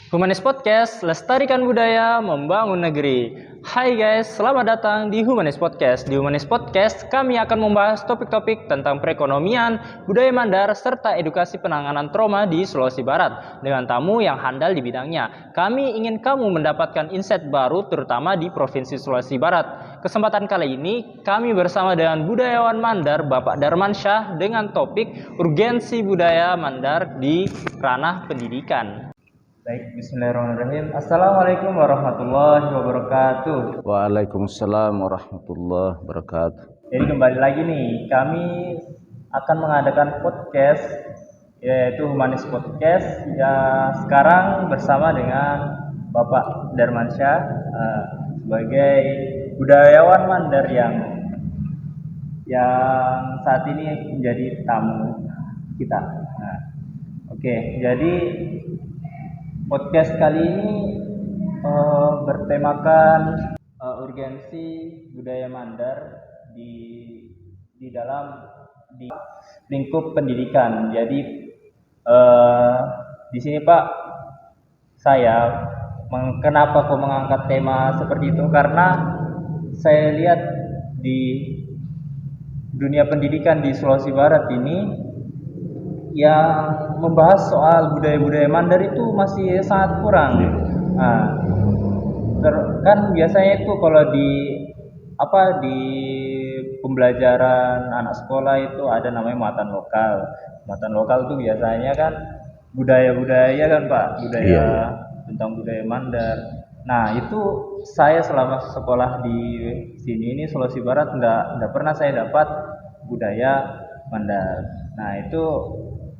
Humanis Podcast, lestarikan budaya, membangun negeri. Hai guys, selamat datang di Humanis Podcast. Di Humanis Podcast, kami akan membahas topik-topik tentang perekonomian, budaya mandar, serta edukasi penanganan trauma di Sulawesi Barat dengan tamu yang handal di bidangnya. Kami ingin kamu mendapatkan insight baru terutama di Provinsi Sulawesi Barat. Kesempatan kali ini, kami bersama dengan budayawan mandar Bapak Darmansyah dengan topik urgensi budaya mandar di ranah pendidikan. Baik, bismillahirrahmanirrahim. Assalamualaikum warahmatullahi wabarakatuh. Waalaikumsalam warahmatullahi wabarakatuh. Jadi kembali lagi nih, kami akan mengadakan podcast, yaitu Humanis Podcast. Ya, sekarang bersama dengan Bapak Darmansyah sebagai budayawan mandar yang saat ini menjadi tamu kita. Nah, oke, jadi podcast kali ini bertemakan urgensi budaya mandar di dalam lingkup pendidikan. Jadi di sini Pak, saya kenapa kok mengangkat tema seperti itu? Karena saya lihat di dunia pendidikan di Sulawesi Barat ini yang membahas soal budaya-budaya mandar itu masih sangat kurang. Nah, kan biasanya itu kalau di pembelajaran anak sekolah itu ada namanya muatan lokal. Muatan lokal itu biasanya kan budaya-budaya kan Pak, budaya tentang budaya mandar. Nah, itu saya selama sekolah di sini ini Sulawesi Barat enggak pernah saya dapat budaya mandar. Nah, itu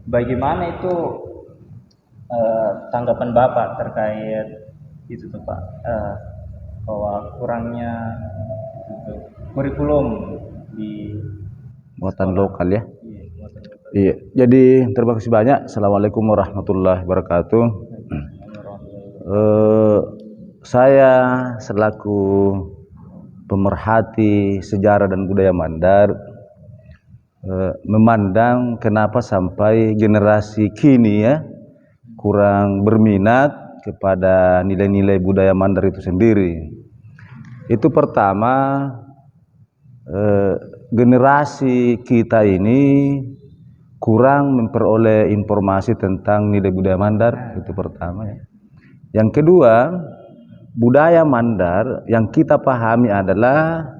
bagaimana itu tanggapan Bapak terkait itu tuh Pak, bahwa kurangnya kurikulum di Muatan lokal ya. Iya, muatan lokal. Iya. Jadi terima kasih banyak. Assalamualaikum warahmatullahi wabarakatuh. Saya selaku pemerhati sejarah dan budaya mandar memandang kenapa sampai generasi kini ya kurang berminat kepada nilai-nilai budaya mandar itu sendiri. Itu pertama, generasi kita ini kurang memperoleh informasi tentang nilai budaya mandar, itu pertama ya. Yang kedua, budaya mandar yang kita pahami adalah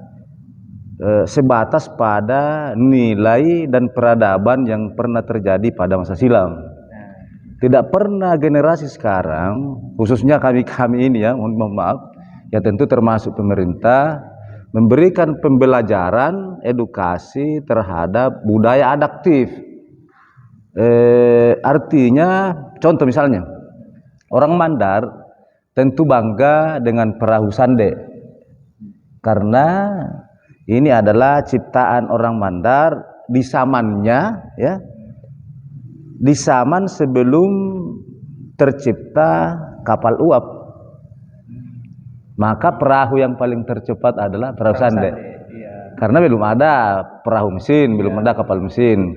sebatas pada nilai dan peradaban yang pernah terjadi pada masa silam. Tidak pernah generasi sekarang, khususnya kami ini ya, mohon maaf, ya tentu termasuk pemerintah, memberikan pembelajaran edukasi terhadap budaya adaptif. Artinya, contoh misalnya, orang mandar tentu bangga dengan perahu sande, karena ini adalah ciptaan orang mandar di zamannya ya. Di zaman sebelum tercipta kapal uap. Maka perahu yang paling tercepat adalah perahu sande. Iya. Karena belum ada perahu mesin, belum ada kapal mesin.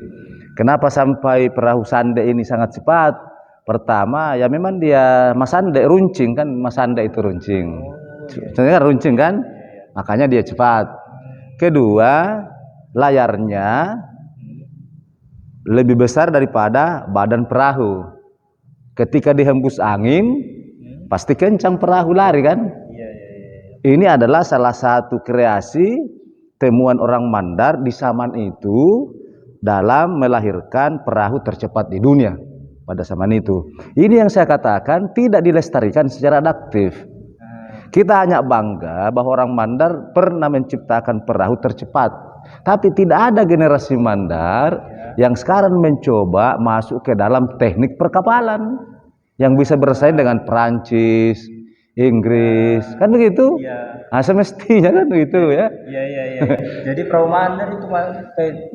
Kenapa sampai perahu sande ini sangat cepat? Pertama, ya memang dia masande runcing kan, masande itu runcing. Sebenarnya runcing kan? Makanya dia cepat. Kedua, layarnya lebih besar daripada badan perahu. Ketika dihembus angin, pasti kencang perahu lari kan? Ini adalah salah satu kreasi temuan orang mandar di zaman itu dalam melahirkan perahu tercepat di dunia pada zaman itu. Ini yang saya katakan tidak dilestarikan secara adaptif. Kita hanya bangga bahwa orang mandar pernah menciptakan perahu tercepat. Tapi tidak ada generasi mandar yang sekarang mencoba masuk ke dalam teknik perkapalan yang bisa bersaing dengan Perancis, Inggris, kan begitu? Nah, semestinya kan begitu ya. Iya. Jadi perahu mandar itu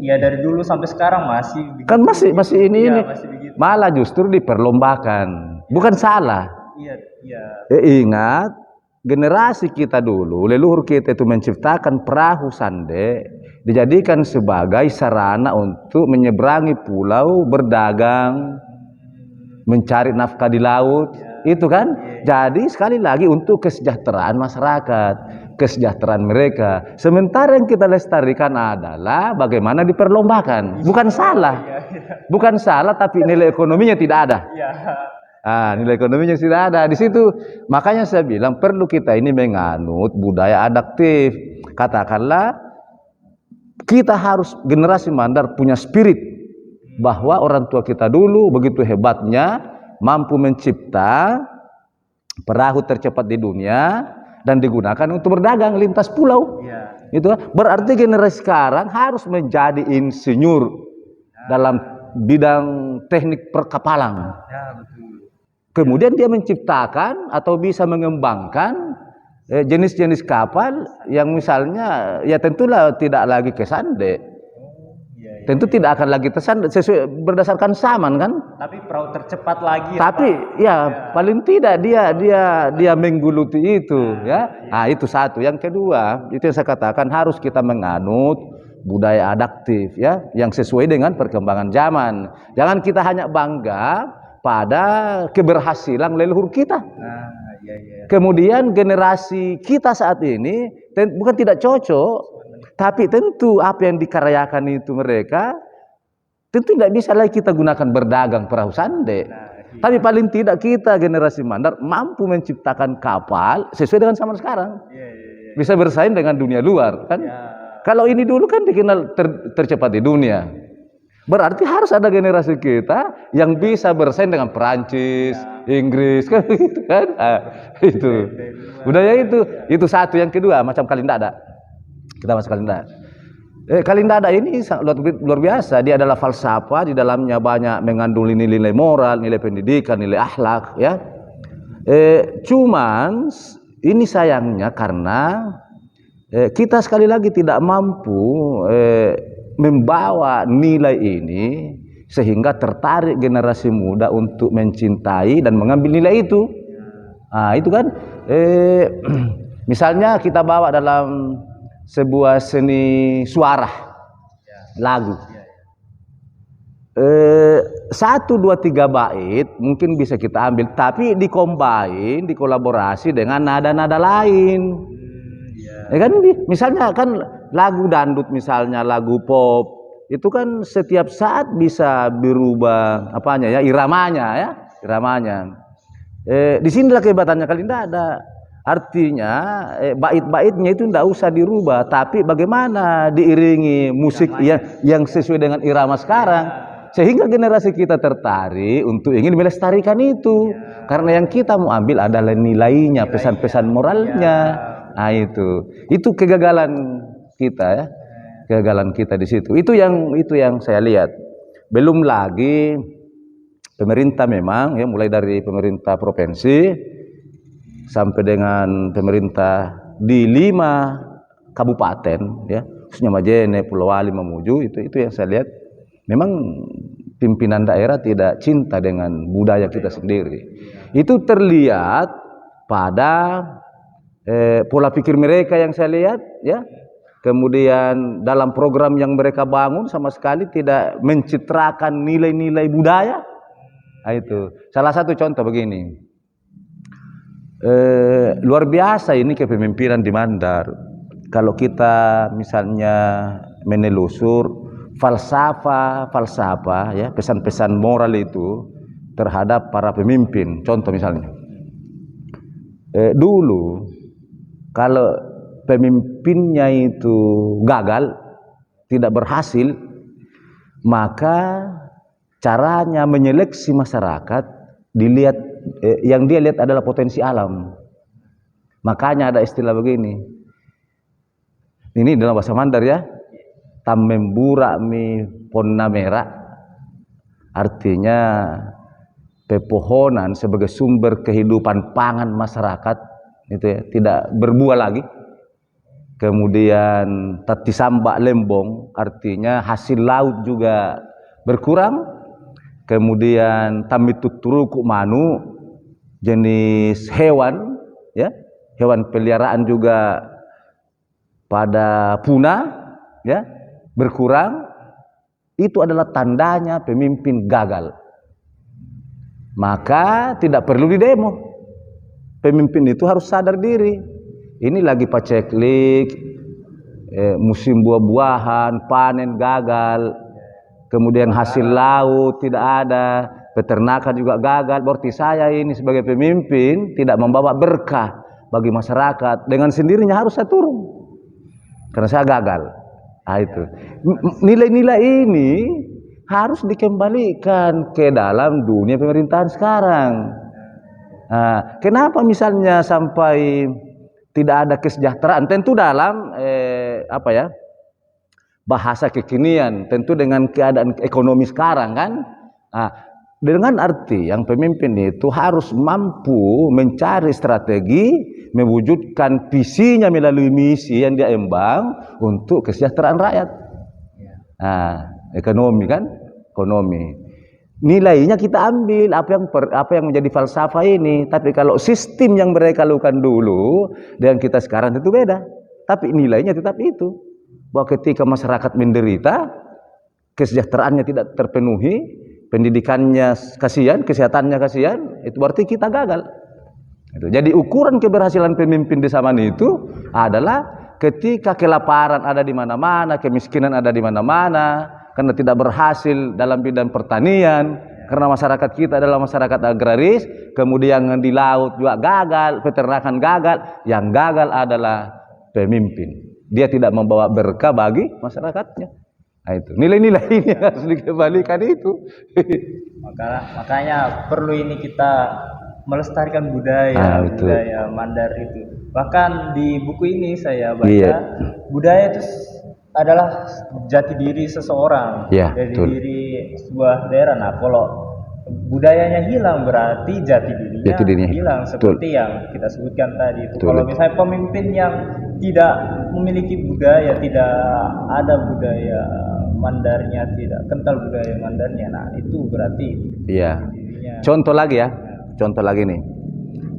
ya dari dulu sampai sekarang masih begitu. Kan masih ini. Masih begitu. Malah justru diperlombakan. Bukan salah. Iya. Ingat, generasi kita dulu, leluhur kita itu menciptakan perahu sande, dijadikan sebagai sarana untuk menyeberangi pulau, berdagang, mencari nafkah di laut. Itu kan. Jadi sekali lagi untuk kesejahteraan masyarakat, kesejahteraan mereka. Sementara yang kita lestarikan adalah bagaimana diperlombakan. Bukan salah. Bukan salah, tapi nilai ekonominya tidak ada. Nilai ekonominya tidak ada di situ. Makanya saya bilang perlu kita ini menganut budaya adaptif. Katakanlah kita harus generasi mandar punya spirit bahwa orang tua kita dulu begitu hebatnya mampu mencipta perahu tercepat di dunia dan digunakan untuk berdagang lintas pulau. Itu berarti generasi sekarang harus menjadi insinyur dalam bidang teknik perkapalan. Kemudian dia menciptakan atau bisa mengembangkan jenis-jenis kapal yang misalnya ya tentulah tidak lagi kesande. Tentu tidak akan lagi tersandar sesuai berdasarkan zaman kan? Tapi perahu tercepat lagi. Tapi ya paling tidak dia menggeluti itu ya. Nah, itu satu. Yang kedua, itu yang saya katakan harus kita menganut budaya adaptif ya, yang sesuai dengan perkembangan zaman. Jangan kita hanya bangga pada keberhasilan leluhur kita. Kemudian generasi kita saat ini bukan tidak cocok, tapi tentu apa yang dikaryakan itu mereka tentu tidak bisa lagi kita gunakan berdagang perahu sande. Tapi paling tidak kita generasi mandar mampu menciptakan kapal sesuai dengan zaman sekarang. Bisa bersaing dengan dunia luar kan. Kalau ini dulu kan dikenal tercepat di dunia. Berarti harus ada generasi kita yang bisa bersaing dengan Perancis, Inggris, kan gitu kan? Itu budaya itu satu. Yang kedua macam kalindada. Kita masuk kalindada. Kalindada ini luar biasa. Dia adalah falsafah, di dalamnya banyak mengandung nilai-nilai moral, nilai pendidikan, nilai akhlak, ya. Cuman ini sayangnya karena kita sekali lagi tidak mampu membawa nilai ini sehingga tertarik generasi muda untuk mencintai dan mengambil nilai itu. Nah, itu kan misalnya kita bawa dalam sebuah seni suara lagu 1, 2, 3 bait mungkin bisa kita ambil, tapi dikombain, dikolaborasi dengan nada-nada lain. Ya kan, misalnya kan lagu dandut, misalnya lagu pop, itu kan setiap saat bisa berubah apanya ya, iramanya. Di sinilah kehebatannya kalindada. Artinya bait-baitnya itu tidak usah dirubah, tapi bagaimana diiringi musik yang sesuai dengan irama sekarang, sehingga generasi kita tertarik untuk ingin melestarikan itu. Karena yang kita mau ambil adalah nilainya, pesan-pesan moralnya. Nah, itu kegagalan kita ya, kegagalan kita di situ. Itu yang saya lihat. Belum lagi pemerintah memang ya, mulai dari pemerintah provinsi sampai dengan pemerintah di 5 kabupaten ya, khususnya Majene, Pulau Wali, Mamuju, itu yang saya lihat memang pimpinan daerah tidak cinta dengan budaya kita sendiri. Itu terlihat pada pola pikir mereka yang saya lihat ya. Kemudian dalam program yang mereka bangun sama sekali tidak mencitrakan nilai-nilai budaya. Nah, itu salah satu contoh begini. Luar biasa ini kepemimpinan di Mandar. Kalau kita misalnya menelusur falsafah ya, pesan-pesan moral itu terhadap para pemimpin. Contoh misalnya dulu kalau pemimpinnya itu gagal, tidak berhasil, maka caranya menyeleksi masyarakat dilihat yang dia lihat adalah potensi alam. Makanya ada istilah begini. Ini dalam bahasa Mandar ya. Tamembura mi ponna merah. Artinya pepohonan sebagai sumber kehidupan pangan masyarakat itu ya, tidak berbuah lagi. Kemudian tatisambak lembong, artinya hasil laut juga berkurang. Kemudian tamituturuku manu, jenis hewan ya, hewan peliharaan juga pada punah ya, berkurang. Itu adalah tandanya pemimpin gagal. maka tidak perlu didemo. Pemimpin itu harus sadar diri. Ini lagi paceklik, musim buah-buahan, panen gagal, kemudian hasil laut tidak ada, peternakan juga gagal. Berarti saya ini sebagai pemimpin tidak membawa berkah bagi masyarakat. Dengan sendirinya harus saya turun karena saya gagal. Nah, itu nilai-nilai ini harus dikembalikan ke dalam dunia pemerintahan sekarang. Nah, kenapa misalnya sampai tidak ada kesejahteraan? Tentu dalam bahasa kekinian, tentu dengan keadaan ekonomi sekarang kan. Nah, dengan arti yang pemimpin itu harus mampu mencari strategi, mewujudkan visinya melalui misi yang dia emban untuk kesejahteraan rakyat. Nah, ekonomi kan, ekonomi. Nilainya kita ambil apa yang menjadi falsafah ini. Tapi kalau sistem yang mereka lakukan dulu dengan kita sekarang itu beda. Tapi nilainya tetap itu. Bahwa ketika masyarakat menderita, kesejahteraannya tidak terpenuhi, pendidikannya kasihan, kesehatannya kasihan, itu berarti kita gagal. Jadi ukuran keberhasilan pemimpin di zaman itu adalah ketika kelaparan ada di mana-mana, kemiskinan ada di mana-mana, karena tidak berhasil dalam bidang pertanian, karena masyarakat kita adalah masyarakat agraris, kemudian di laut juga gagal, peternakan gagal, yang gagal adalah pemimpin. Dia tidak membawa berkah bagi masyarakatnya. Nah, itu nilai-nilai ini harus dikembalikan itu. Makanya perlu ini kita melestarikan budaya Mandar itu. Bahkan di buku ini saya baca budaya itu adalah jati diri seseorang, dari diri sebuah daerah. Nah, kalau budayanya hilang berarti jati dirinya hilang, seperti yang kita sebutkan tadi itu. Kalau misalnya pemimpin yang tidak memiliki budaya, tidak ada budaya Mandarnya, tidak kental budaya Mandarnya, nah itu berarti contoh lagi nih.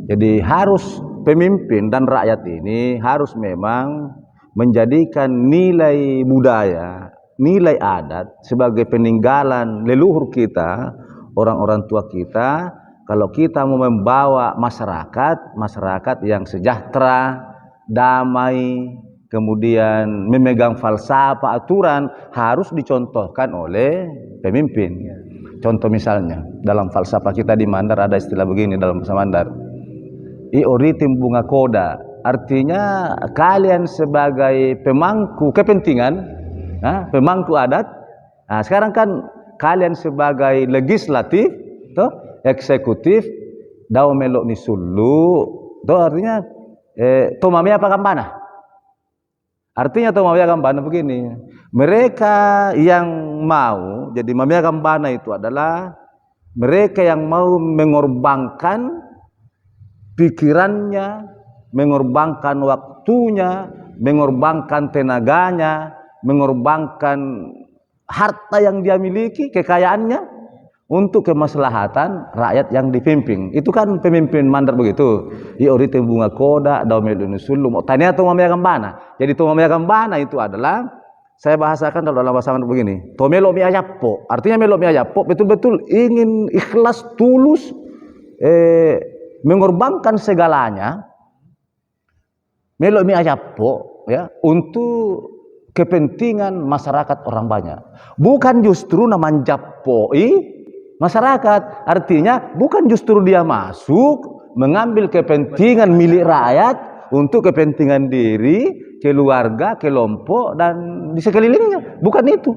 Jadi harus pemimpin dan rakyat ini harus memang menjadikan nilai budaya, nilai adat sebagai peninggalan leluhur kita, orang-orang tua kita. Kalau kita mau membawa masyarakat yang sejahtera, damai, kemudian memegang falsafah, aturan, harus dicontohkan oleh pemimpin. Contoh misalnya, dalam falsafah kita di Mandar ada istilah begini dalam bahasa Mandar. Ioritim bunga koda. Artinya kalian sebagai pemangku kepentingan, pemangku adat. Nah, sekarang kan kalian sebagai legislatif, eksekutif, dao melok ni sulu. Artinya tomame apa kampana? Artinya tomame kampana begini. Mereka yang mau jadi mamia kampana itu adalah mereka yang mau mengorbankan pikirannya, mengorbankan waktunya, mengorbankan tenaganya, mengorbankan harta yang dia miliki, kekayaannya untuk kemaslahatan rakyat yang dipimpin. Itu kan pemimpin Mandar begitu. Iorite bunga koda, daumelun sulum. Tanya atau mamaya kambana. Jadi to mamaya kambana itu adalah, saya bahasakan dalam bahasa Mandar begini. To melo mi ayapo. Artinya melo mi ayapo betul-betul ingin ikhlas, tulus, mengorbankan segalanya. Melo mi ayapo ya untuk kepentingan masyarakat orang banyak. Bukan justru namanjapoi masyarakat. Artinya bukan justru dia masuk mengambil kepentingan milik rakyat untuk kepentingan diri, keluarga, kelompok dan di sekelilingnya. Bukan itu.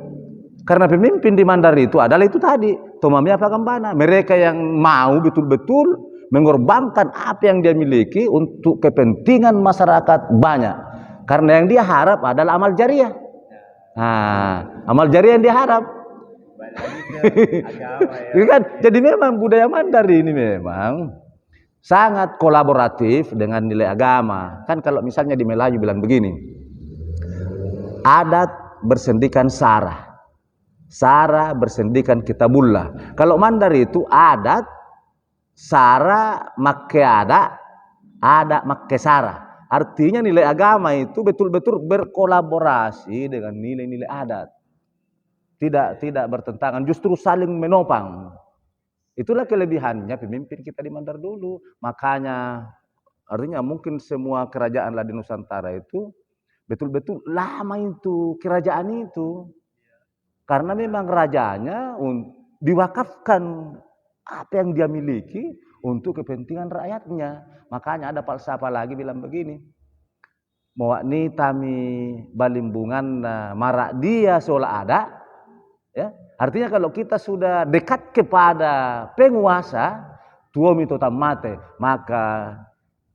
Karena pemimpin di Mandar itu adalah itu tadi, tomamnya apa kambana. Mereka yang mau betul-betul mengorbankan apa yang dia miliki untuk kepentingan masyarakat banyak. Karena yang dia harap adalah amal jariah. Nah, amal jariah yang dia harap. Kan? Jadi memang budaya Mandar ini memang sangat kolaboratif dengan nilai agama. Kan kalau misalnya di Melayu bilang begini, adat bersendikan sarah, sarah bersendikan kitabullah. Kalau Mandar itu adat, sarah make ada make sarah. Artinya nilai agama itu betul-betul berkolaborasi dengan nilai-nilai adat. Tidak bertentangan, justru saling menopang. Itulah kelebihannya pemimpin kita di Mandar dulu. Makanya artinya mungkin semua kerajaan lah di Nusantara itu betul-betul lama itu kerajaan itu. Karena memang rajanya diwakafkan apa yang dia miliki untuk kepentingan rakyatnya. Makanya ada falsafah lagi bilang begini. Mawakni tami balimbungan marak dia seolah ada. Ya. Artinya kalau kita sudah dekat kepada penguasa, tuomi totam mate, maka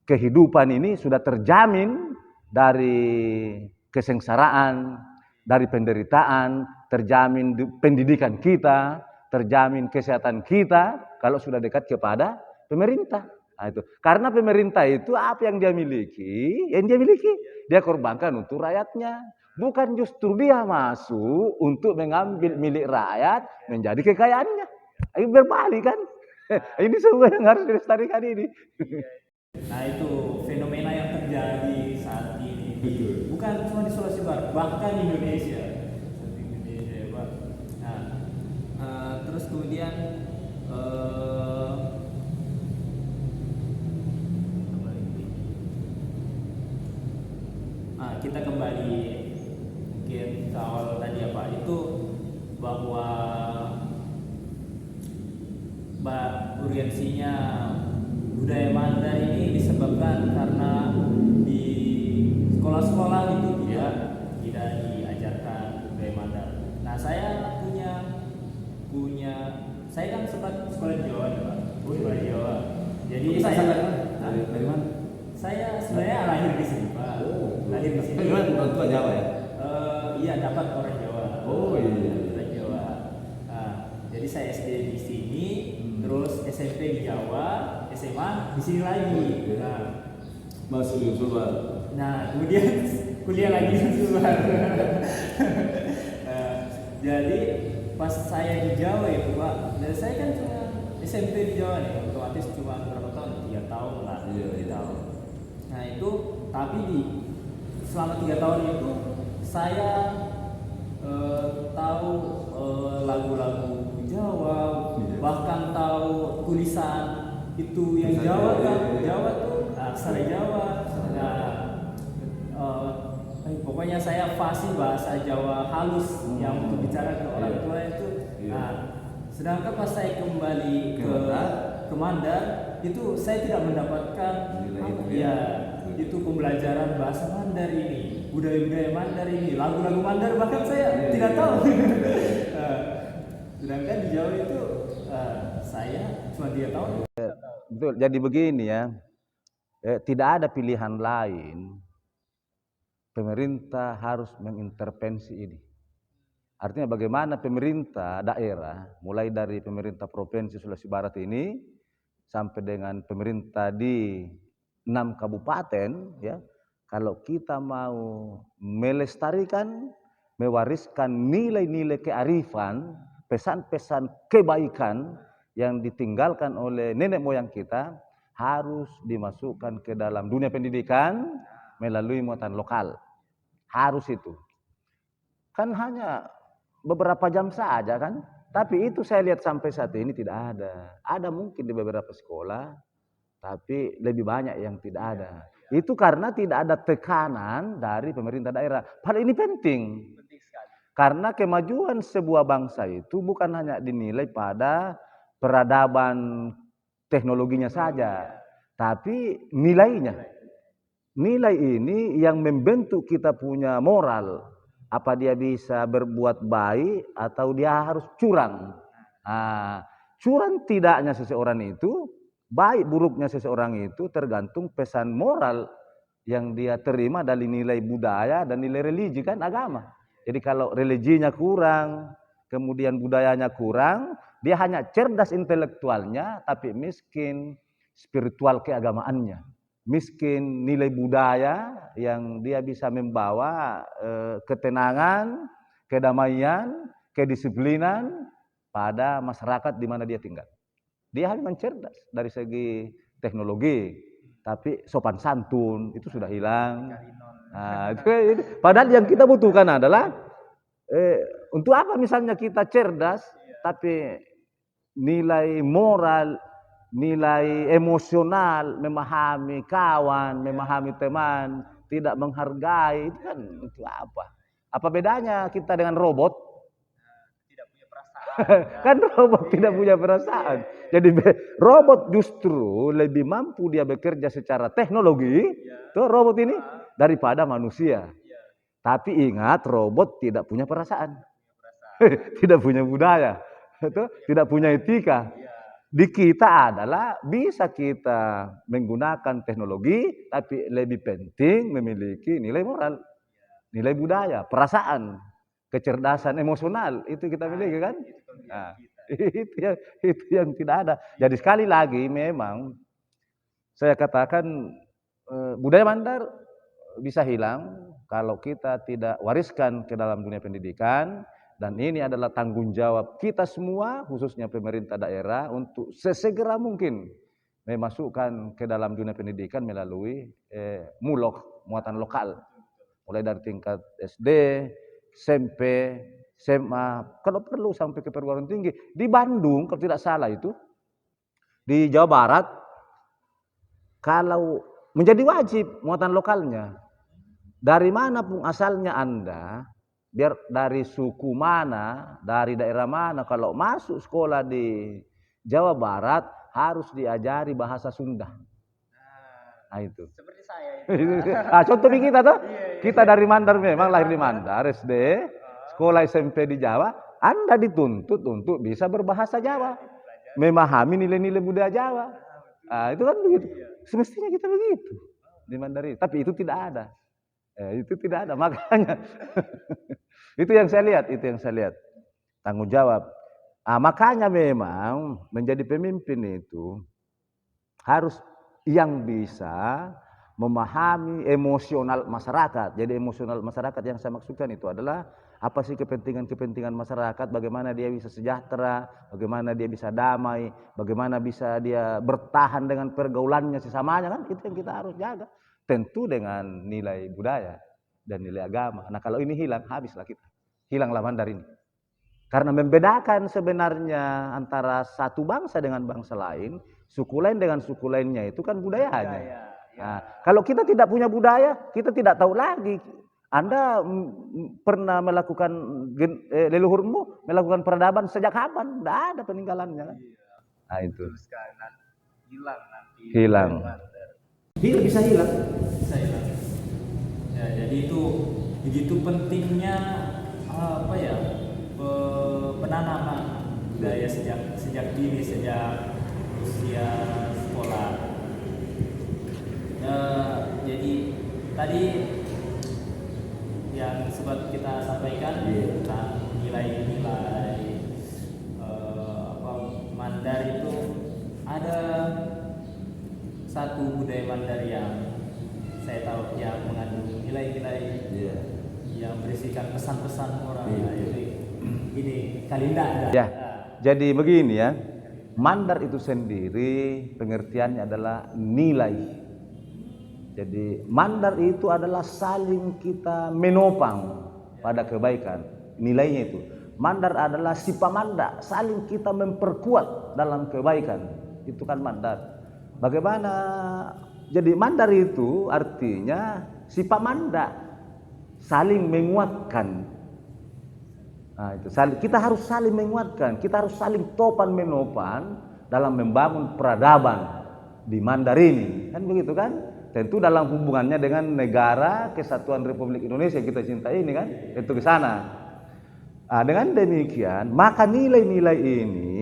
kehidupan ini sudah terjamin dari kesengsaraan, dari penderitaan, terjamin pendidikan kita, terjamin kesehatan kita kalau sudah dekat kepada pemerintah. Nah, itu. Karena pemerintah itu apa yang dia miliki, dia korbankan untuk rakyatnya. Bukan justru dia masuk untuk mengambil milik rakyat menjadi kekayaannya. Ini berbalik kan? Ini semua yang harus dilestarikan ini. Nah itu fenomena yang terjadi saat ini. Betul. Bukan cuma di Sulawesi Barat, bahkan di Indonesia. Nah, terus kemudian kita kembali mungkin ke awal tadi ya Pak, itu bahwa urgensinya budaya Mandar ini disebabkan karena di sekolah-sekolah itu tidak diajarkan budaya Mandar. Nah saya saya kan sempat sekolah di Jawa ya Pak, sekolah di Jawa. Jadi dari mana? Saya sebenarnya lahir di sini Pak. Lahir di sini. Orang tua Jawa ya? Iya, dapat orang Jawa. Oh iya. Orang Jawa. Nah, jadi saya SD di sini, terus SMP di Jawa, SMA di sini lagi. Nah, masuk di Sulbar. Nah, kemudian kuliah lagi di Sulbar. Jadi pas saya di Jawa itu Pak, dan saya kan cuma SMP di Jawa nih, otomatis cuma berapa tahun? 3 tahun lah. 3 tahun. Nah itu, tapi selama 3 tahun itu saya tahu lagu-lagu Jawa, bahkan tahu tulisan itu yang Jawa kan, Jawa tuh aksara Jawa. Pokoknya saya fasih bahasa Jawa halus yang untuk bicara ke orang tua itu. Nah, sedangkan pas saya kembali ke Mandar itu saya tidak mendapatkan itu pembelajaran bahasa Mandar ini, budaya-budaya Mandar ini, lagu-lagu Mandar bahkan saya tidak tahu. Sedangkan di Jawa itu saya cuma 3 tahun. Betul. Jadi begini ya, tidak ada pilihan lain. Pemerintah harus mengintervensi ini. Artinya bagaimana pemerintah daerah, mulai dari pemerintah provinsi Sulawesi Barat ini sampai dengan pemerintah di 6 kabupaten, ya, kalau kita mau melestarikan, mewariskan nilai-nilai kearifan, pesan-pesan kebaikan yang ditinggalkan oleh nenek moyang kita, harus dimasukkan ke dalam dunia pendidikan melalui muatan lokal. Harus itu. Kan hanya beberapa jam saja kan, tapi itu saya lihat sampai saat ini tidak ada. Ada mungkin di beberapa sekolah, tapi lebih banyak yang tidak ada. Itu karena tidak ada tekanan dari pemerintah daerah. Padahal ini penting. Karena kemajuan sebuah bangsa itu bukan hanya dinilai pada peradaban teknologinya saja, tapi nilainya. Nilai ini yang membentuk kita punya moral. Apa dia bisa berbuat baik atau dia harus curang. Nah, curang tidaknya seseorang itu, baik buruknya seseorang itu tergantung pesan moral yang dia terima dari nilai budaya dan nilai religi kan agama. Jadi kalau religinya kurang, kemudian budayanya kurang, dia hanya cerdas intelektualnya tapi miskin spiritual keagamaannya. Miskin nilai budaya yang dia bisa membawa ketenangan, kedamaian, kedisiplinan pada masyarakat di mana dia tinggal. Dia memang cerdas dari segi teknologi, tapi sopan santun itu sudah hilang. Nah, padahal yang kita butuhkan adalah untuk apa misalnya kita cerdas, tapi nilai moral, nilai emosional, memahami kawan, memahami teman, tidak menghargai, itu apa? Apa bedanya kita dengan robot? Tidak punya perasaan. Kan robot tidak punya perasaan. Jadi robot justru lebih mampu dia bekerja secara teknologi, tuh robot ini, daripada manusia. Tapi ingat, robot tidak punya perasaan. Tidak punya budaya, tidak punya etika. Di kita adalah bisa kita menggunakan teknologi, tapi lebih penting memiliki nilai moral, nilai budaya, perasaan, kecerdasan emosional, itu kita miliki kan? Nah, itu yang tidak ada. Jadi sekali lagi memang saya katakan budaya mandar bisa hilang kalau kita tidak wariskan ke dalam dunia pendidikan. Dan ini adalah tanggung jawab kita semua, khususnya pemerintah daerah, untuk sesegera mungkin memasukkan ke dalam dunia pendidikan melalui mulok, muatan lokal. Mulai dari tingkat SD, SMP, SMA, kalau perlu sampai ke perguruan tinggi. Di Bandung, kalau tidak salah itu, di Jawa Barat, kalau menjadi wajib muatan lokalnya, dari manapun asalnya Anda, biar dari suku mana, dari daerah mana, kalau masuk sekolah di Jawa Barat harus diajari bahasa Sunda. Nah itu. Seperti saya itu. Contoh kita tuh, kita dari Mandar memang lahir di Mandar, SD, sekolah SMP di Jawa, Anda dituntut untuk bisa berbahasa Jawa, memahami nilai-nilai budaya Jawa. Nah, itu kan begitu. Semestinya kita begitu di Mandarin, tapi itu tidak ada. Itu tidak ada, makanya itu yang saya lihat, tanggung jawab. Makanya memang menjadi pemimpin itu harus yang bisa memahami emosional masyarakat. Jadi emosional masyarakat yang saya maksudkan itu adalah apa sih kepentingan masyarakat, bagaimana dia bisa sejahtera, bagaimana dia bisa damai, bagaimana bisa dia bertahan dengan pergaulannya sesamanya, kan itu yang kita harus jaga. Tentu dengan nilai budaya dan nilai agama. Nah kalau ini hilang, habislah kita. Hilanglah Mandar ini. Karena membedakan sebenarnya antara satu bangsa dengan bangsa lain, suku lain dengan suku lainnya itu kan budayanya. Nah, kalau kita tidak punya budaya, kita tidak tahu lagi. Anda pernah melakukan leluhurmu melakukan peradaban sejak kapan? Tidak ada peninggalannya kan? Nah itu. Hilang nanti. Hilang. Bisa hilang. Ya, jadi itu begitu pentingnya penanaman budaya sejak dini, sejak usia sekolah. Jadi tadi yang sempat kita sampaikan tentang nilai-nilai Mandar itu ada satu budaya Mandar yang saya tahu yang mengandung nilai-nilai yang berisikan pesan-pesan moral, yaitu ini Kalinda. Ya, jadi begini ya, Mandar itu sendiri pengertiannya adalah nilai. Jadi Mandar itu adalah saling kita menopang pada kebaikan, nilainya itu. Mandar adalah sipamanda, saling kita memperkuat dalam kebaikan, itu kan Mandar. Bagaimana? Jadi Mandar itu artinya sipamanda, saling menguatkan. Nah, itu kita harus saling menguatkan, kita harus saling topan menopan dalam membangun peradaban di Mandar ini, kan begitu kan? Tentu dalam hubungannya dengan negara Kesatuan Republik Indonesia kita cintai ini kan, tentu ke sana. Dengan demikian, maka nilai-nilai ini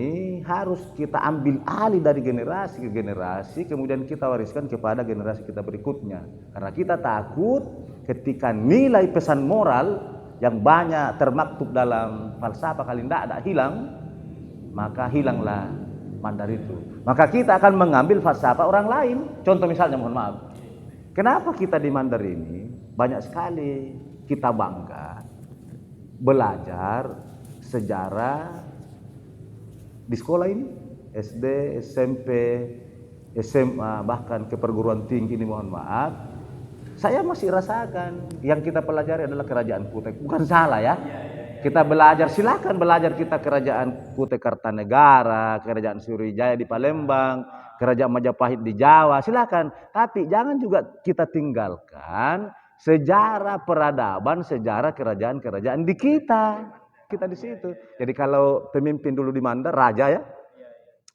harus kita ambil alih dari generasi ke generasi, kemudian kita wariskan kepada generasi kita berikutnya. Karena kita takut ketika nilai pesan moral yang banyak termaktub dalam falsafah Kalinda ada hilang, maka hilanglah Mandar itu. Maka kita akan mengambil falsafah orang lain. Contoh misalnya, mohon maaf, kenapa kita di Mandar ini banyak sekali kita bangga belajar sejarah di sekolah ini, SD, SMP, SMA, bahkan ke perguruan tinggi ini, mohon maaf, saya masih rasakan yang kita pelajari adalah kerajaan Kutai. Bukan salah ya, Kita belajar, silakan belajar kita kerajaan Kutai Kartanegara, kerajaan Sriwijaya di Palembang, kerajaan Majapahit di Jawa, silakan. Tapi jangan juga kita tinggalkan sejarah peradaban, sejarah kerajaan-kerajaan di kita. Kita di situ. Jadi kalau pemimpin dulu di Mandar, raja ya,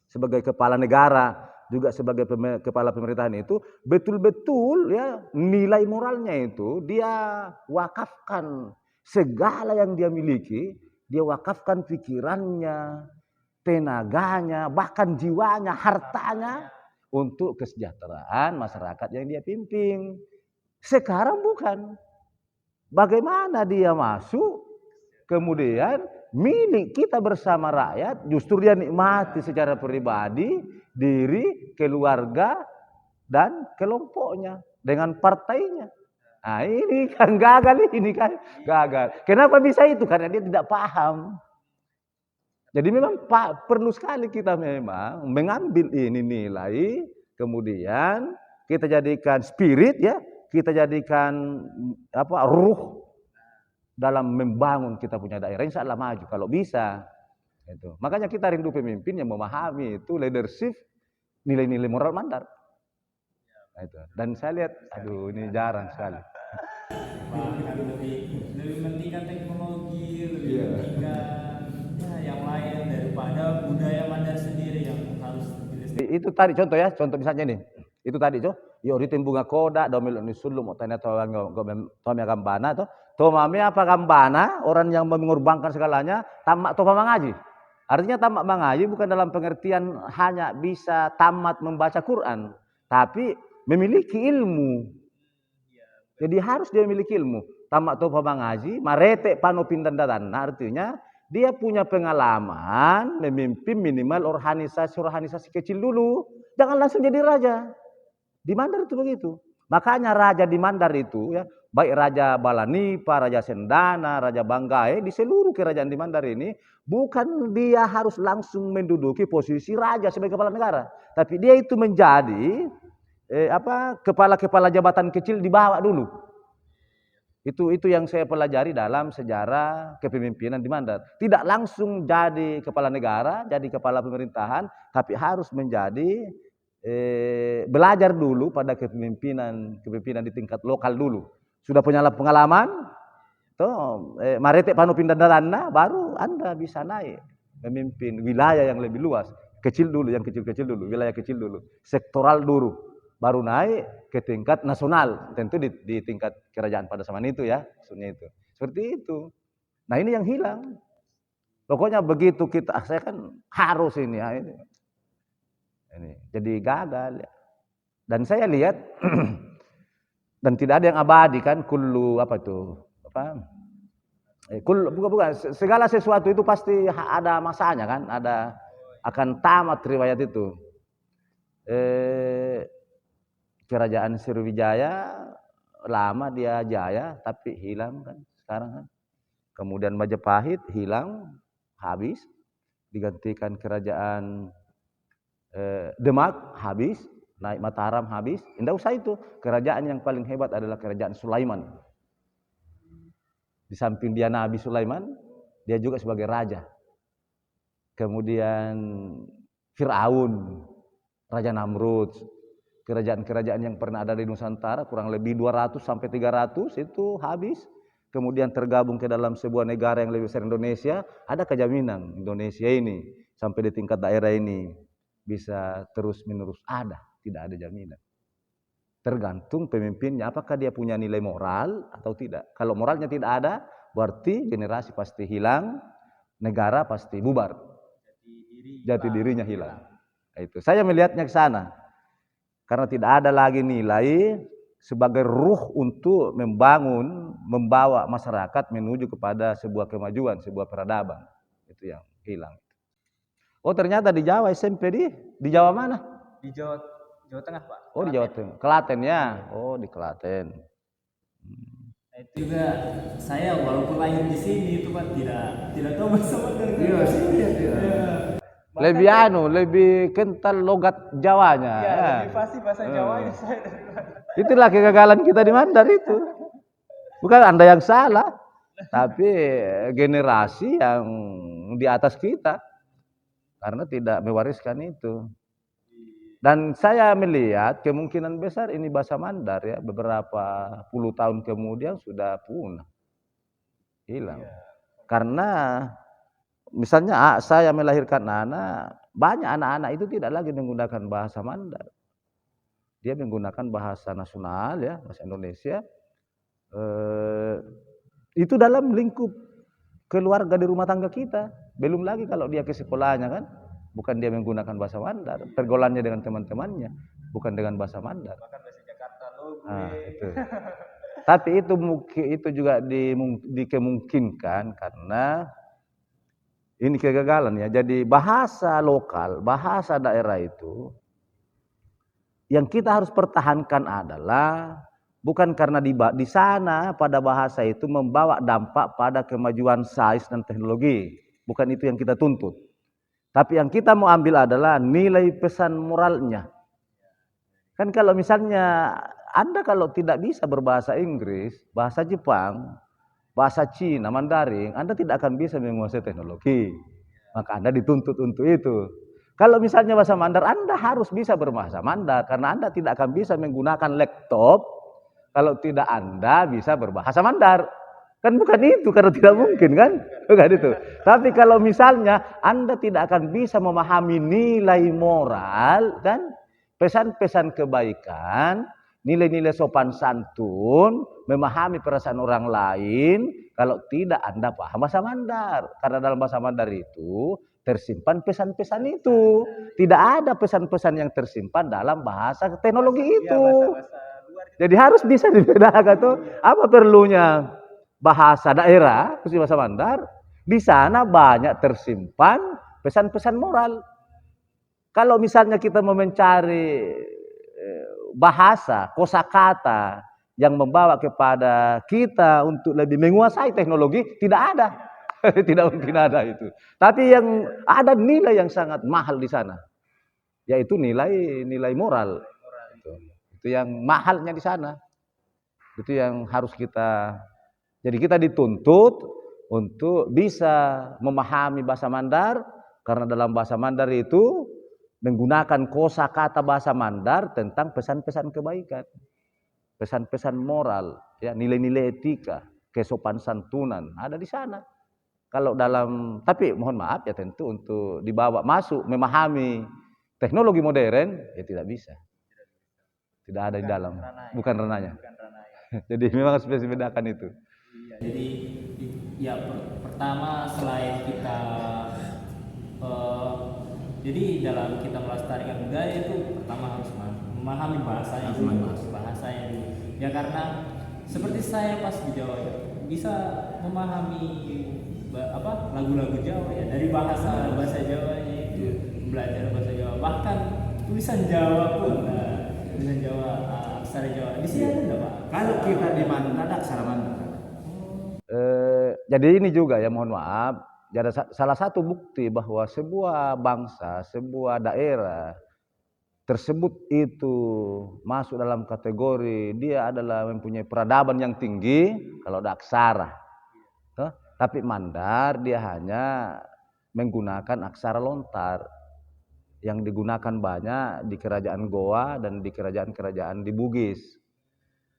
sebagai kepala negara, juga sebagai kepala pemerintahan itu, betul-betul ya nilai moralnya itu dia wakafkan. Segala yang dia miliki, dia wakafkan pikirannya, tenaganya, bahkan jiwanya, hartanya untuk kesejahteraan masyarakat yang dia pimpin. Sekarang bukan. Bagaimana dia masuk, kemudian milik kita bersama rakyat, justru dia nikmati secara pribadi, diri, keluarga, dan kelompoknya, dengan partainya. Nah ini kan gagal, ini kan gagal. Kenapa bisa itu? Karena dia tidak paham. Jadi memang perlu sekali kita memang mengambil ini nilai, kemudian kita jadikan spirit ya, kita jadikan ruh dalam membangun kita punya daerah. Insya Allah maju kalau bisa. Itu. Makanya kita rindu pemimpin yang memahami itu leadership, nilai-nilai moral Mandar. Itu. Dan saya lihat, aduh ini jarang sekali. Bahkan lebih mementingkan teknologi, lebih mementingkan yang lain daripada budaya Mandar sendiri yang harus dilestarikan. Itu tadi contoh ya, contoh misalnya nih. Itu tadi yo ritin bunga koda, domil sulum, otanya tomia gambana toh. Tomame apa gambana, orang yang mengorbankan segalanya, tamat toh mengaji. Artinya tamat mengaji bukan dalam pengertian hanya bisa tamat membaca Quran, tapi memiliki ilmu. Jadi harus dia memiliki ilmu. Tamat toh mengaji, marete pano pindandadan. Artinya dia punya pengalaman memimpin minimal organisasi kecil dulu. Jangan langsung jadi raja. Di Mandar itu begitu. Makanya raja di Mandar itu ya, baik Raja Balanipa, Raja Sendana, Raja Banggai, di seluruh kerajaan di Mandar ini bukan dia harus langsung menduduki posisi raja sebagai kepala negara, tapi dia itu menjadi kepala-kepala jabatan kecil dibawa dulu. Itu yang saya pelajari dalam sejarah kepemimpinan di Mandar. Tidak langsung jadi kepala negara, jadi kepala pemerintahan, tapi harus menjadi belajar dulu pada kepemimpinan di tingkat lokal dulu. Sudah punya pengalaman, marete pano pindandarana, baru Anda bisa naik memimpin wilayah yang lebih luas. Kecil dulu, yang kecil-kecil dulu, wilayah kecil dulu, sektoral dulu, baru naik ke tingkat nasional. Tentu di tingkat kerajaan pada zaman itu ya, maksudnya itu. Seperti itu. Nah ini yang hilang. Pokoknya begitu saya kan harus ini ya ini. Jadi gagal ya. Dan saya lihat dan tidak ada yang abadi kan, bukan segala sesuatu itu pasti ada masanya kan, akan tamat riwayat itu. Kerajaan Sriwijaya lama dia jaya tapi hilang kan sekarang kan. Kemudian Majapahit hilang, habis, digantikan kerajaan Demak habis, naik Mataram habis. Tidak usah itu. Kerajaan yang paling hebat adalah kerajaan Sulaiman. Di samping dia Nabi Sulaiman, dia juga sebagai raja. Kemudian Fir'aun, Raja Namrud, kerajaan-kerajaan yang pernah ada di Nusantara kurang lebih 200 sampai 300 itu habis. Kemudian tergabung ke dalam sebuah negara yang lebih besar Indonesia. Ada kejaminan Indonesia ini sampai di tingkat daerah ini bisa terus menerus tidak ada jaminan. Tergantung pemimpinnya, apakah dia punya nilai moral atau tidak. Kalau moralnya tidak ada, berarti generasi pasti hilang, negara pasti bubar, jati dirinya hilang. Itu saya melihatnya ke sana, karena tidak ada lagi nilai sebagai ruh untuk membawa masyarakat menuju kepada sebuah kemajuan, sebuah peradaban. Itu yang hilang. Oh ternyata di Jawa SMP di Jawa mana? Di Jawa Tengah Pak. Oh di Jawa Tengah, Klaten ya. Oh di Klaten. Nah, itu juga saya walaupun lahir di sini itu Pak tidak tahu bahasa Mandar. Iya sih. Lebih kental logat Jawanya. Iya, lebih fasih bahasa Jawanya saya. Itulah kegagalan kita di Mandar itu. Bukan Anda yang salah. tapi generasi yang di atas kita karena tidak mewariskan itu. Dan saya melihat kemungkinan besar ini bahasa Mandar ya beberapa puluh tahun kemudian sudah punah, hilang. Karena misalnya saya melahirkan anak, banyak anak-anak itu tidak lagi menggunakan bahasa Mandar. Dia menggunakan bahasa nasional ya, bahasa Indonesia. Itu dalam lingkup keluarga di rumah tangga kita. Belum lagi kalau dia ke sekolahnya kan, bukan dia menggunakan bahasa Mandar, pergaulannya dengan teman-temannya bukan dengan bahasa Mandar. Bahkan bahasa Jakarta lo gue. Nah, itu. Tapi itu juga dikemungkinkan karena ini kegagalan ya. Jadi bahasa lokal, bahasa daerah itu yang kita harus pertahankan adalah bukan karena di sana pada bahasa itu membawa dampak pada kemajuan sains dan teknologi. Bukan itu yang kita tuntut. Tapi yang kita mau ambil adalah nilai pesan moralnya. Kan kalau misalnya Anda kalau tidak bisa berbahasa Inggris, bahasa Jepang, bahasa Cina, Mandarin, Anda tidak akan bisa menguasai teknologi. Maka Anda dituntut untuk itu. Kalau misalnya bahasa Mandar, Anda harus bisa berbahasa Mandar. Karena Anda tidak akan bisa menggunakan laptop kalau tidak Anda bisa berbahasa Mandar. Kan bukan itu, karena tidak mungkin kan? Bukan itu. Tapi kalau misalnya Anda tidak akan bisa memahami nilai moral dan pesan-pesan kebaikan, nilai-nilai sopan santun, memahami perasaan orang lain, kalau tidak Anda paham bahasa Mandar. Karena dalam bahasa Mandar itu tersimpan pesan-pesan itu. Tidak ada pesan-pesan yang tersimpan dalam bahasa teknologi itu. Jadi harus bisa dibedakan tuh apa perlunya bahasa daerah, khusus bahasa Mandar. Di sana banyak tersimpan pesan-pesan moral. Kalau misalnya kita mau mencari bahasa, kosakata yang membawa kepada kita untuk lebih menguasai teknologi, tidak ada. Tidak mungkin ada itu. Tapi yang ada nilai yang sangat mahal di sana, yaitu nilai moral. Itu yang mahalnya di sana. Itu yang harus kita. Jadi kita dituntut untuk bisa memahami bahasa Mandar, karena dalam bahasa Mandar itu menggunakan kosakata bahasa Mandar tentang pesan-pesan kebaikan, pesan-pesan moral, ya nilai-nilai etika, kesopan santunan ada di sana. Kalau dalam, tapi mohon maaf ya tentu untuk dibawa masuk memahami teknologi modern ya tidak bisa, tidak ada di dalam, bukan ranahnya. Jadi memang harus bedakan itu. Iya, jadi ya pertama selain kita jadi dalam kita melestarikan budaya itu pertama harus memahami bahasanya dulu, bahasanya dulu. Ya karena seperti saya pas di Jawa ya, bisa memahami lagu-lagu Jawa ya dari bahasa Jawa itu belajar bahasa Jawa, bahkan tulisan Jawa pun tulisan Jawa, aksara Jawa di sini ada Pak. Kalau kita di Mandar ada aksara Mandar. Jadi ini juga ya mohon maaf, jadi salah satu bukti bahwa sebuah bangsa, sebuah daerah tersebut itu masuk dalam kategori dia adalah mempunyai peradaban yang tinggi kalau ada aksara. Tapi Mandar dia hanya menggunakan aksara lontar yang digunakan banyak di kerajaan Goa dan di kerajaan-kerajaan di Bugis.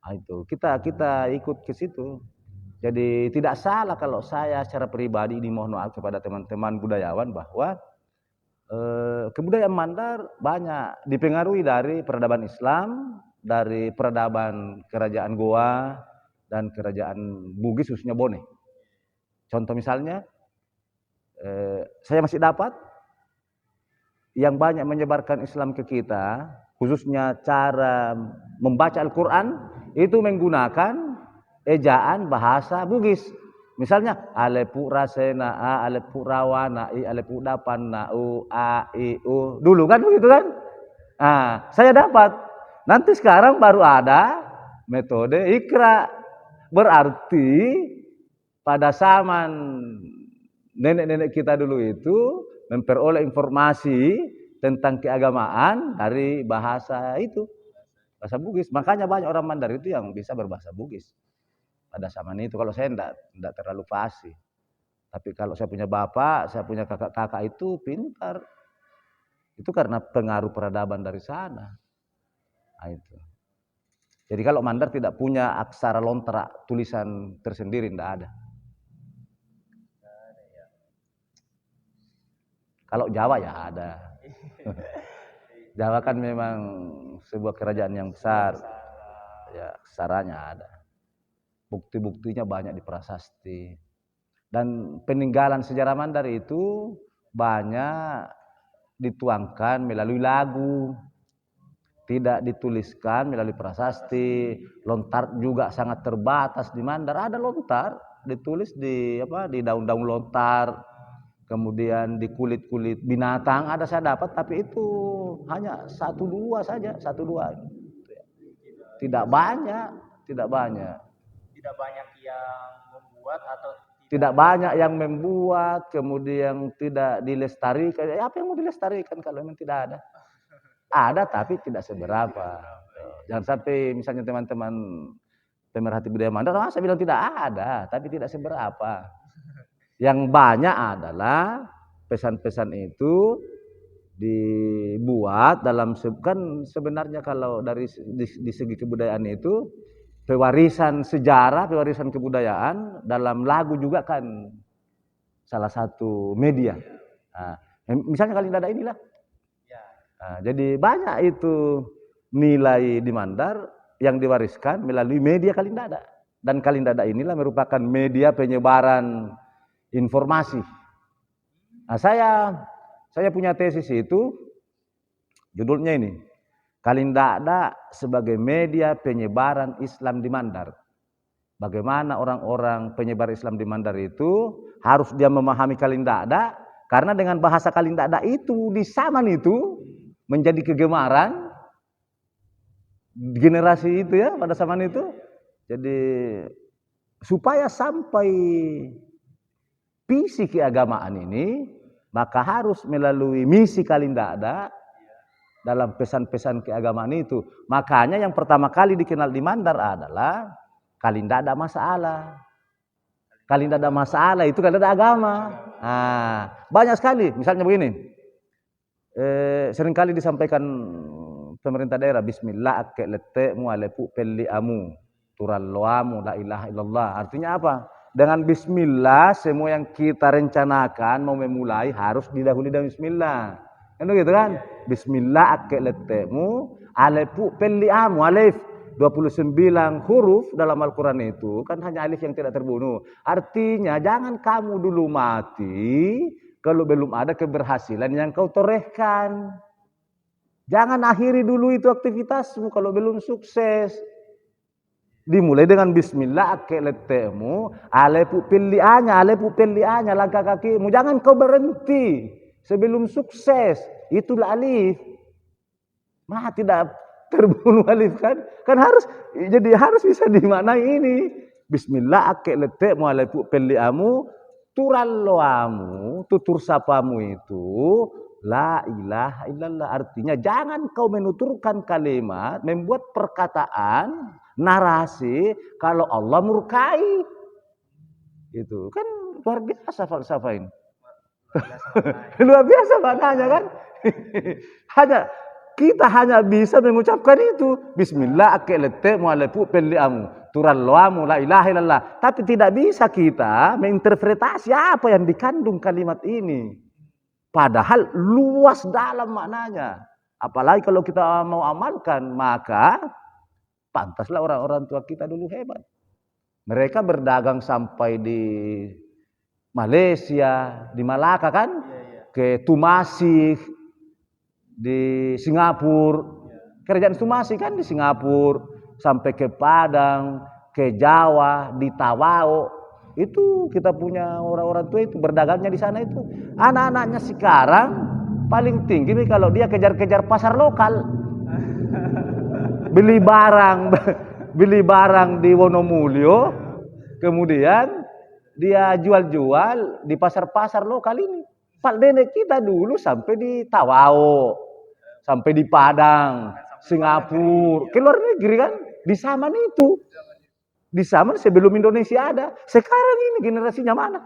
Nah, itu kita ikut ke situ. Jadi tidak salah kalau saya secara pribadi ini mohon maaf kepada teman-teman budayawan bahwa kebudayaan Mandar banyak dipengaruhi dari peradaban Islam, dari peradaban kerajaan Goa dan kerajaan Bugis khususnya Bone. Contoh misalnya, saya masih dapat yang banyak menyebarkan Islam ke kita, khususnya cara membaca Al-Quran, itu menggunakan ejaan bahasa Bugis. Misalnya, alepu rasena a, alepu rawana i, alepu dapan na u, a, i, u. Dulu kan begitu kan? Nah, saya dapat. Nanti sekarang baru ada metode Iqra. Berarti pada zaman nenek-nenek kita dulu itu memperoleh informasi tentang keagamaan dari bahasa itu, bahasa Bugis. Makanya banyak orang Mandar itu yang bisa berbahasa Bugis. pada zaman itu. Kalau saya enggak terlalu fasih. Tapi kalau saya punya bapak, saya punya kakak-kakak itu pintar. Itu karena pengaruh peradaban dari sana. Nah, itu. Jadi kalau Mandar tidak punya aksara lontar tulisan tersendiri, tidak ada. Kalau Jawa ya ada. Jawa kan memang sebuah kerajaan yang besar. Ya, aksaranya ada. Bukti-buktinya banyak di prasasti. Dan peninggalan sejarah Mandar itu banyak dituangkan melalui lagu, tidak dituliskan melalui prasasti. Lontar juga sangat terbatas di Mandar. Ada lontar ditulis di daun-daun lontar, kemudian di kulit-kulit binatang ada saya dapat, tapi itu hanya 1-2 saja, 1-2. Tidak banyak. Tidak banyak yang membuat atau tidak banyak yang membuat, kemudian tidak dilestarikan. Apa yang mau dilestarikan kalau memang tidak ada? Ada tapi tidak seberapa. Jangan sampai misalnya teman-teman pemerhati budaya Mandar, saya bilang tidak ada, tapi tidak seberapa. Yang banyak adalah pesan-pesan itu dibuat dalam, kan sebenarnya kalau dari di segi kebudayaan itu pewarisan sejarah, pewarisan kebudayaan dalam lagu juga kan salah satu media. Nah, misalnya Kalindada inilah. Nah, jadi banyak itu nilai di Mandar yang diwariskan melalui media Kalindada. Dan Kalindada inilah merupakan media penyebaran informasi. Nah, saya punya tesis itu, judulnya ini, Kalindada sebagai media penyebaran Islam di Mandar. Bagaimana orang-orang penyebar Islam di Mandar itu harus dia memahami Kalindada, karena dengan bahasa Kalindada itu di zaman itu menjadi kegemaran generasi itu ya pada zaman itu. Jadi supaya sampai visi keagamaan ini, maka harus melalui misi Kalindada dalam pesan-pesan keagamaan itu. Makanya yang pertama kali dikenal di Mandar adalah Kalindada masalah. Kalindada masalah itu Kalindada agama. Nah, banyak sekali. Misalnya begini, seringkali disampaikan pemerintah daerah, Bismillah akke letekmu alepu pelli amu turalloamu la ilaha illallah. Artinya apa? Dengan Bismillah semua yang kita rencanakan mau memulai harus didahului dengan Bismillah. Kan gitu kan? Bismillah akke letekmu alepu pelli amu. Alif 29 huruf dalam Al-Quran itu kan hanya alif yang tidak terbunuh. Artinya jangan kamu dulu mati kalau belum ada keberhasilan yang kau torehkan. Jangan akhiri dulu itu aktivitasmu kalau belum sukses. Dimulai dengan Bismillah akke letekmu alepu pellianya langkah kakimu. Jangan kau berhenti sebelum sukses. Itulah alif. Tidak terbunuh alif kan? Kan harus, jadi harus bisa dimaknai ini. Bismillah akke letekmu alepu pelliamu turalloamu, tutur sapamu itu la ilaha illallah. Artinya jangan kau menuturkan kalimat, membuat perkataan, narasi kalau Allah murkai. Itu kan luar biasa falsafah ini. Luar biasa maknanya kan. Kita hanya bisa mengucapkan itu. Bismillah akke letekmu alepu pelliamu turalloamu la ilaha illallah. Tapi tidak bisa kita menginterpretasi apa yang dikandung kalimat ini. Padahal luas dalam maknanya. Apalagi kalau kita mau amalkan, maka pantaslah orang-orang tua kita dulu hebat. Mereka berdagang sampai di Malaysia, di Malaka kan, ke Tumasik, di Singapura, kerajaan Tumasik kan di Singapura, sampai ke Padang, ke Jawa, di Tawau. Itu kita punya orang-orang tua itu berdagangnya di sana itu. Anak-anaknya sekarang paling tinggi nih kalau dia kejar-kejar pasar lokal. Beli barang di Wonomulyo, kemudian dia jual-jual di pasar-pasar lokal ini. Pak nenek kita dulu sampai di Tawau, sampai di Padang, Singapura, ke luar negeri kan, di zaman itu. Di zaman sebelum Indonesia ada. Sekarang ini generasinya mana?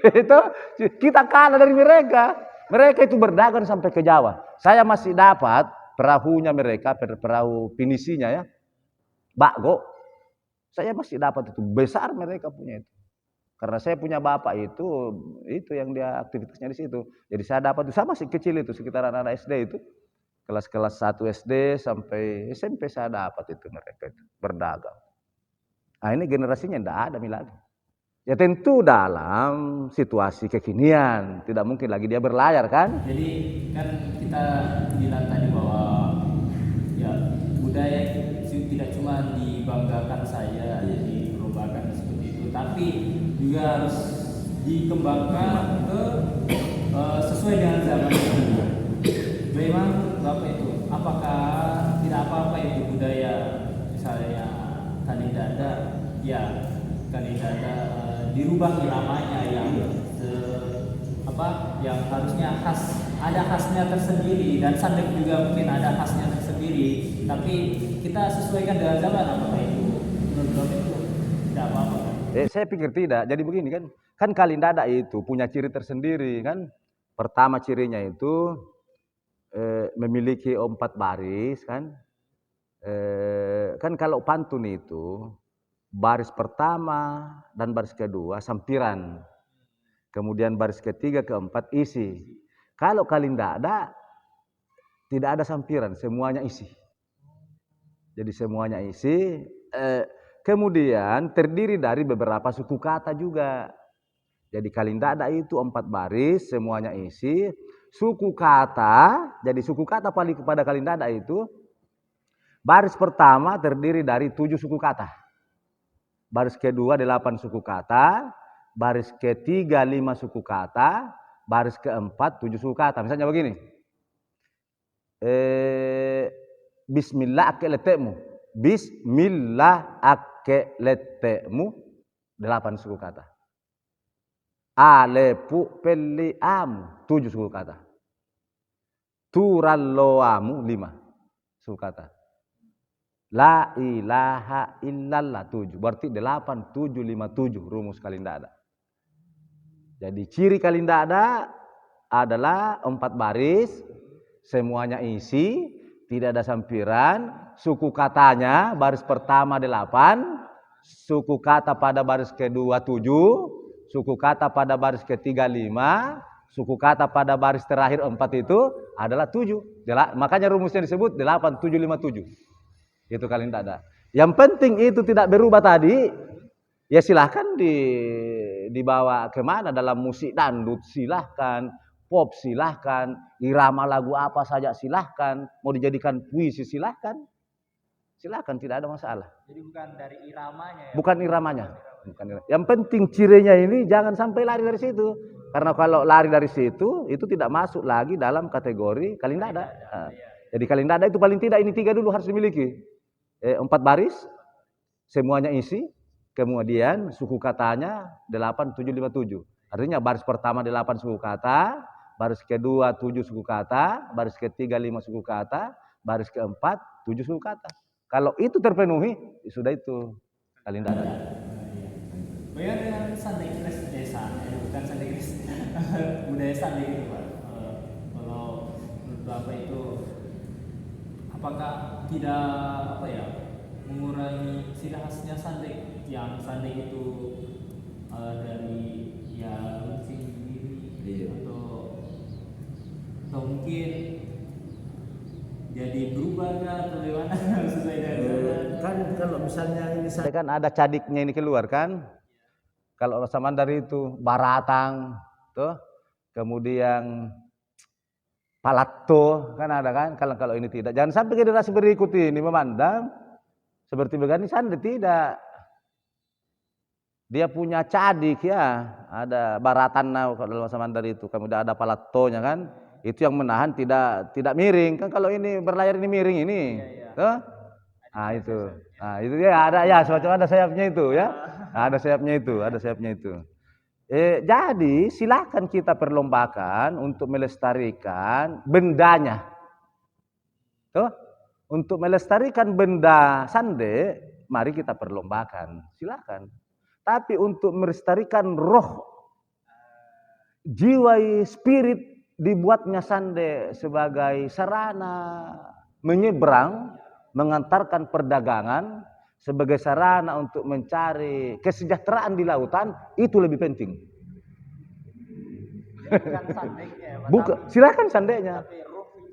Itu kita kalah dari mereka. Mereka itu berdagang sampai ke Jawa. Saya masih dapat perahunya mereka, perahu pinisinya ya. Bakgo. Saya masih dapat itu. Besar mereka punya itu. Karena saya punya bapak itu yang dia aktivitasnya di situ. Jadi saya dapat itu, saya masih kecil itu, sekitar anak SD itu. Kelas-kelas 1 SD sampai SMP saya dapat itu mereka itu berdagang. Nah ini generasinya tidak ada lagi. Ya tentu dalam situasi kekinian, tidak mungkin lagi dia berlayar kan. Jadi kan kita bilang tadi bahwa ya budaya tidak cuma dibanggakan saja, jadi perubahan seperti itu, tapi juga harus dikembangkan ke sesuai dengan zaman. Bagaimana Bapak itu? Apakah tidak apa-apa itu budaya misalnya kalidada, ya kalidada dirubah iramanya yang yang harusnya khas, ada khasnya tersendiri, dan sandek juga mungkin ada khasnya tersendiri, tapi kita sesuaikan dengan zaman. Apakah itu menurut Bapak itu tidak apa-apa kan? Saya pikir tidak. Jadi begini kan kalindada itu punya ciri tersendiri kan. Pertama cirinya itu memiliki 4 baris kan. Kan kalau pantun itu baris pertama dan baris kedua sampiran. Kemudian baris ketiga, keempat isi. Kalau kalindada tidak ada sampiran, semuanya isi. Jadi semuanya isi. Kemudian terdiri dari beberapa suku kata juga. Jadi kalindada itu 4 baris, semuanya isi. Suku kata, jadi suku kata paling kepada kalindada itu baris pertama terdiri dari 7 suku kata. Baris kedua 8 suku kata. Baris ketiga 5 suku kata, baris keempat 7 suku kata. Misalnya begini, Bismillah akeletekmu, Bismillah akeletekmu 8 suku kata. Alepu peliamu 7 suku kata. Turalloamu 5 suku kata. La ilaha illallah 7. Berarti 8, 7, 5, 7 rumus kalindada. Jadi ciri kalindada adalah 4 baris, semuanya isi, tidak ada sampiran, suku katanya baris pertama 8, suku kata pada baris kedua 7, suku kata pada baris ketiga 5, suku kata pada baris terakhir 4 itu adalah 7. Makanya rumusnya disebut 8, 7, 5, 7. Itu kalindada. Yang penting itu tidak berubah tadi. Ya silahkan dibawa kemana, dalam musik dangdut silahkan, pop silahkan, irama lagu apa saja silahkan, mau dijadikan puisi silahkan, tidak ada masalah. Jadi bukan dari iramanya ya? Bukan iramanya. Yang penting cirinya ini jangan sampai lari dari situ, karena kalau lari dari situ itu tidak masuk lagi dalam kategori kalindada. Nah, jadi kalindada itu paling tidak ini 3 dulu harus dimiliki. 4 baris, semuanya isi. Kemudian suku katanya 8, 7, 5, 7. Artinya baris pertama 8 suku kata, baris kedua 7 suku kata, baris ketiga 5 suku kata, baris keempat 7 suku kata. Kalau itu terpenuhi, sudah itu kalindada. Bagaimana dengan sandai desa? Bukan sandai budaya sandai itu Pak. Kalau menurut Bapak itu apakah tidak mengurangi ciri khasnya sandai? Yang sandai itu dari ya runcing sendiri, atau mungkin jadi berubah atau bagaimana sesuai dengan Kan kalau misalnya ini kan ada cadiknya ini keluar kan. Kalau rasa Mandar itu baratang tuh, kemudian palato kan ada kan. Kalau ini tidak, jangan sampai generasi berikut ini memandang seperti begini sandai tidak. Dia punya cadik ya, ada baratan kalau dalam bahasa Mandar itu, kemudian ada palatonya kan, itu yang menahan tidak miring kan. Kalau ini berlayar ini miring ini, tuh, nah itu ya ada ya semacam ada sayapnya itu ya, nah, ada sayapnya itu. Jadi silakan kita perlombakan untuk melestarikan bendanya, tuh. Untuk melestarikan benda sande, mari kita perlombakan, silakan. Tapi untuk melestarikan roh, jiwa, spirit, dibuatnya sande sebagai sarana menyeberang, mengantarkan perdagangan, sebagai sarana untuk mencari kesejahteraan di lautan, itu lebih penting. Bukan sandeknya, Bukan, silakan sandeknya.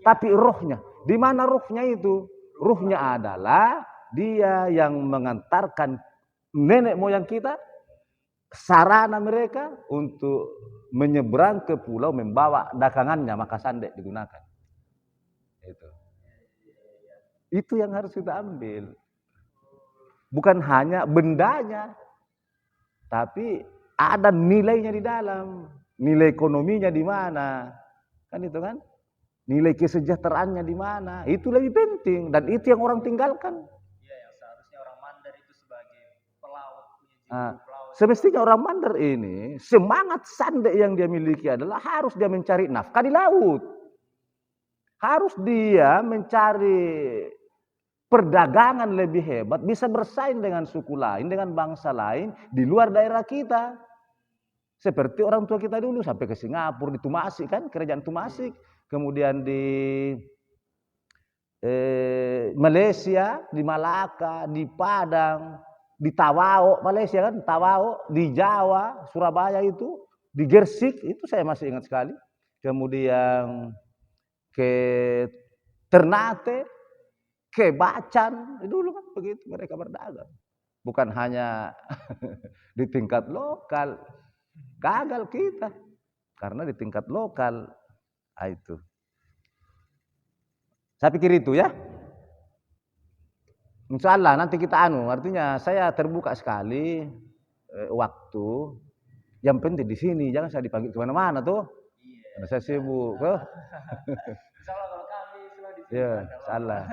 Tapi rohnya, di mana rohnya itu? Rohnya adalah dia yang mengantarkan nenek moyang kita, sarana mereka untuk menyeberang ke pulau membawa dagangannya, maka sandek digunakan. Itu yang harus kita ambil. Bukan hanya bendanya, tapi ada nilainya di dalam. Nilai ekonominya di mana? Kan itu kan? Nilai kesejahteraannya di mana? Itu lebih penting dan itu yang orang tinggalkan. Iya, yang seharusnya orang Mandar itu sebagai pelaut, punya jiwa pelaut. Semestinya orang Mandar ini semangat sandek yang dia miliki adalah harus dia mencari nafkah di laut. Harus dia mencari perdagangan lebih hebat, bisa bersaing dengan suku lain, dengan bangsa lain di luar daerah kita. Seperti orang tua kita dulu sampai ke Singapura, di Tumasik kan, kerajaan Tumasik. Kemudian di Malaysia, di Malaka, di Padang, di Tawau, Malaysia kan, Tawau, di Jawa, Surabaya itu, di Gersik, itu saya masih ingat sekali. Kemudian ke Ternate, ke Bacan, dulu kan begitu mereka berdagang. Bukan hanya di tingkat lokal, gagal kita. Karena di tingkat lokal, itu. Saya pikir itu ya. Insya Allah nanti kita artinya saya terbuka sekali waktu. Yang penting di sini, jangan saya dipanggil kemana-mana tuh. Karena saya sibuk. Insya Allah kalau kami sudah di sini. Ya, salah.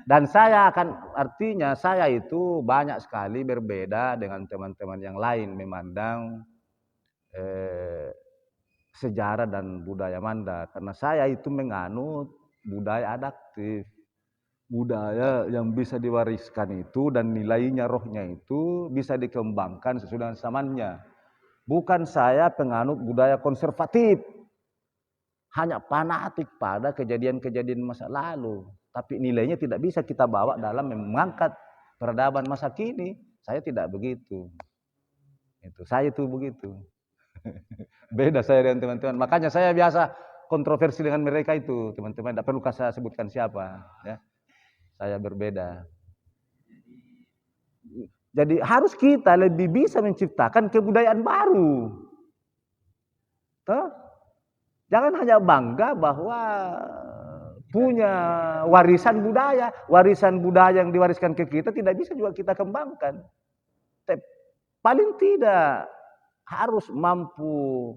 Dan saya artinya saya itu banyak sekali berbeda dengan teman-teman yang lain memandang sejarah dan budaya Mandar. Karena saya itu menganut budaya adaptif. Budaya yang bisa diwariskan itu dan nilainya, rohnya itu bisa dikembangkan sesuai dengan zamannya. Bukan saya penganut budaya konservatif. Hanya fanatik pada kejadian-kejadian masa lalu. Tapi nilainya tidak bisa kita bawa dalam mengangkat peradaban masa kini. Saya tidak begitu. Saya itu begitu. Beda saya dengan teman-teman. Makanya saya biasa kontroversi dengan mereka itu, teman-teman. Tidak perlu saya sebutkan siapa. Ya. Saya berbeda. Jadi harus kita lebih bisa menciptakan kebudayaan baru. Tuh? Jangan hanya bangga bahwa punya warisan budaya. Warisan budaya yang diwariskan ke kita tidak bisa juga kita kembangkan. Paling tidak harus mampu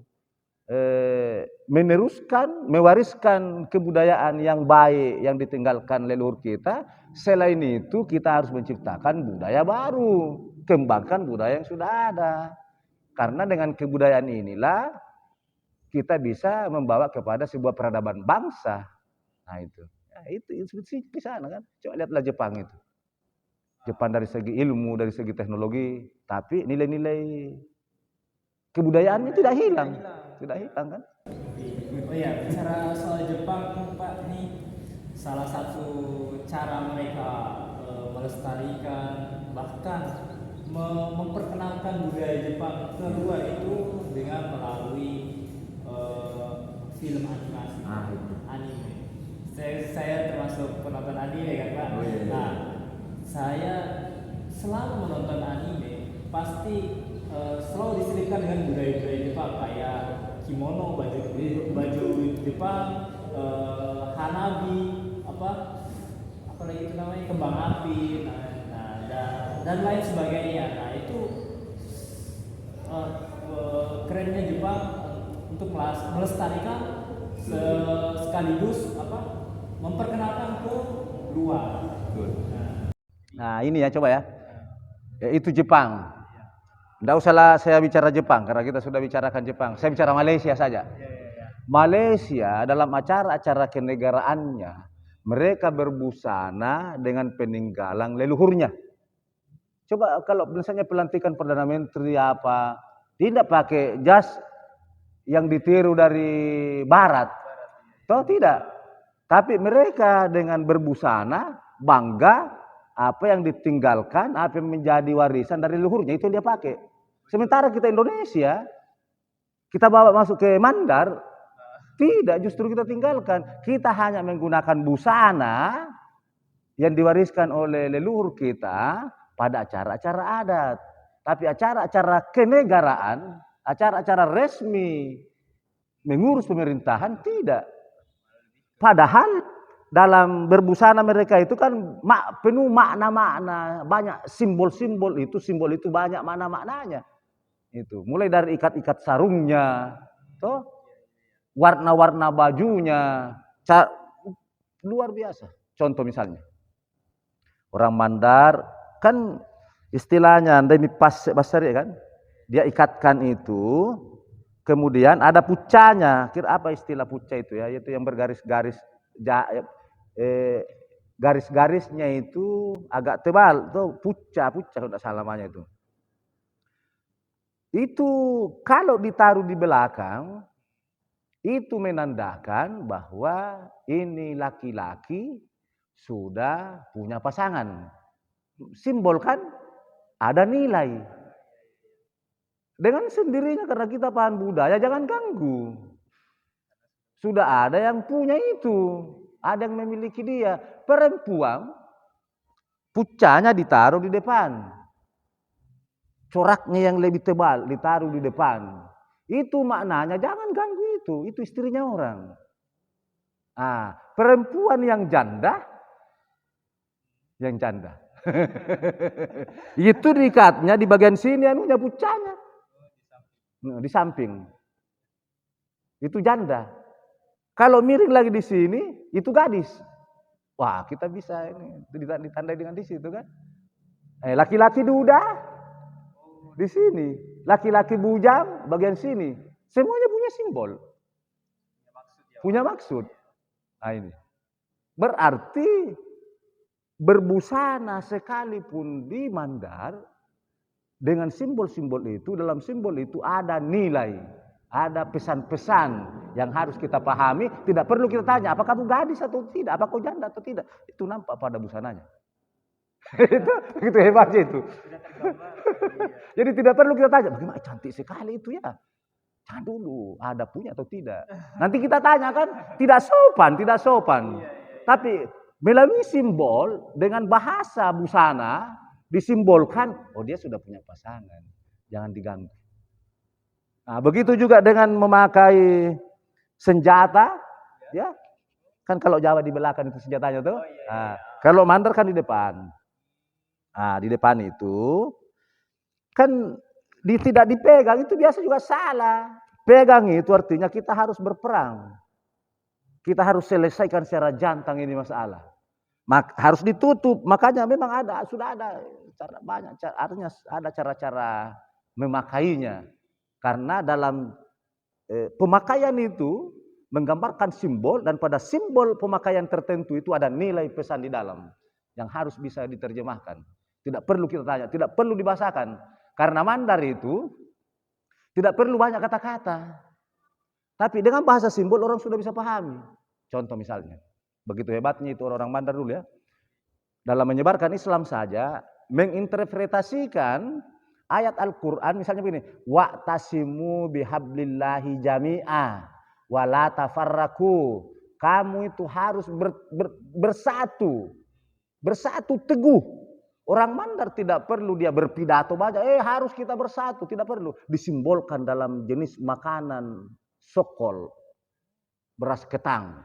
mewariskan kebudayaan yang baik yang ditinggalkan leluhur kita. Selain itu kita harus menciptakan budaya baru, kembangkan budaya yang sudah ada. Karena dengan kebudayaan inilah kita bisa membawa kepada sebuah peradaban bangsa. Nah itu di sana kan. Coba lihatlah Jepang itu. Jepang dari segi ilmu, dari segi teknologi, tapi nilai-nilai kebudayaannya tidak hilang. Tidak hilang kan? Oh iya, bicara soal Jepang Pak, ini salah satu cara mereka melestarikan bahkan memperkenalkan budaya Jepang ke luar itu dengan melalui film animasi, anime. Saya termasuk penonton anime kan Pak. Oh, iya. Nah, saya selama menonton anime pasti selalu diselipkan dengan budaya-budaya Jepang kayak kimono, baju Jepang, hanabi, apa lagi itu namanya, kembang api, dan lain sebagainya. Nah itu kerennya Jepang untuk melestarikan sekaligus memperkenalkan ke luar. Nah ini ya coba ya, itu Jepang. Tidak usahlah saya bicara Jepang karena kita sudah bicarakan Jepang. Saya bicara Malaysia saja. Malaysia dalam acara-acara kenegaraannya Mereka berbusana dengan peninggalan leluhurnya. Coba kalau misalnya pelantikan Perdana Menteri apa, tidak pakai jas yang ditiru dari Barat. Toh tidak. Tapi mereka dengan berbusana, bangga apa yang ditinggalkan, apa yang menjadi warisan dari leluhurnya, itu dia pakai. Sementara kita Indonesia, kita bawa masuk ke Mandar, tidak, justru kita tinggalkan. Kita hanya menggunakan busana yang diwariskan oleh leluhur kita pada acara-acara adat. Tapi acara-acara kenegaraan, acara-acara resmi, mengurus pemerintahan, tidak. Padahal dalam berbusana mereka itu kan penuh makna-makna, banyak simbol-simbol itu banyak makna-maknanya. Itu mulai dari ikat-ikat sarungnya, toh, warna-warna bajunya, luar biasa. Contoh misalnya, orang Mandar kan istilahnya demi pasar ya kan, dia ikatkan itu, kemudian ada pucanya. Kira apa istilah puca itu ya? Yaitu yang bergaris-garis, garis-garisnya itu agak tebal, tuh puca kalau tidak salah namanya itu. Itu kalau ditaruh di belakang, itu menandakan bahwa ini laki-laki sudah punya pasangan. Simbol kan ada nilai. Dengan sendirinya karena kita paham budaya, jangan ganggu. Sudah ada yang punya itu, ada yang memiliki dia. Perempuan, pucanya ditaruh di depan. Coraknya yang lebih tebal ditaruh di depan. Itu maknanya jangan ganggu itu istrinya orang. Ah, perempuan yang janda, itu diikatnya di bagian sini anunya pucanya. Di samping. Itu janda. Kalau miring lagi di sini, itu gadis. Wah, kita bisa ini ditandai dengan di situ kan. Laki-laki duda di sini, laki-laki bujang bagian sini. Semuanya punya simbol. Punya maksud. Nah, ini. Berarti berbusana sekalipun di Mandar dengan simbol-simbol itu, dalam simbol itu ada nilai, ada pesan-pesan yang harus kita pahami. Tidak perlu kita tanya apakah kamu gadis atau tidak, apakah kau janda atau tidak. Itu nampak pada busananya. Itu hebatnya itu. Jadi tidak perlu kita tanya bagaimana cantik sekali itu ya. Jangan dulu ada punya atau tidak. Nanti kita tanya kan, tidak sopan. Tapi melalui simbol dengan bahasa busana disimbolkan, oh dia sudah punya pasangan, jangan diganggu. Nah, begitu juga dengan memakai senjata, ya kan kalau Jawa di belakang itu senjatanya tuh. Nah, kalau Mandar kan di depan. Nah, di depan itu kan tidak dipegang, itu biasa juga salah. Pegang itu artinya kita harus berperang. Kita harus selesaikan secara jantan ini masalah. Harus ditutup, makanya memang sudah ada banyak artinya ada cara-cara memakainya. Karena dalam pemakaian itu menggambarkan simbol, dan pada simbol pemakaian tertentu itu ada nilai pesan di dalam yang harus bisa diterjemahkan. Tidak perlu kita tanya, tidak perlu dibahasakan. Karena Mandar itu tidak perlu banyak kata-kata. Tapi dengan bahasa simbol orang sudah bisa pahami. Contoh misalnya, begitu hebatnya itu orang Mandar dulu ya. Dalam menyebarkan Islam saja, menginterpretasikan ayat Al-Quran misalnya begini. Wa'tasimu bihablillahi jami'a wa la tafarraku. Kamu itu harus bersatu. Bersatu teguh. Orang Mandar tidak perlu dia berpidato banyak. Harus kita bersatu. Tidak perlu. Disimbolkan dalam jenis makanan sokol. Beras ketang.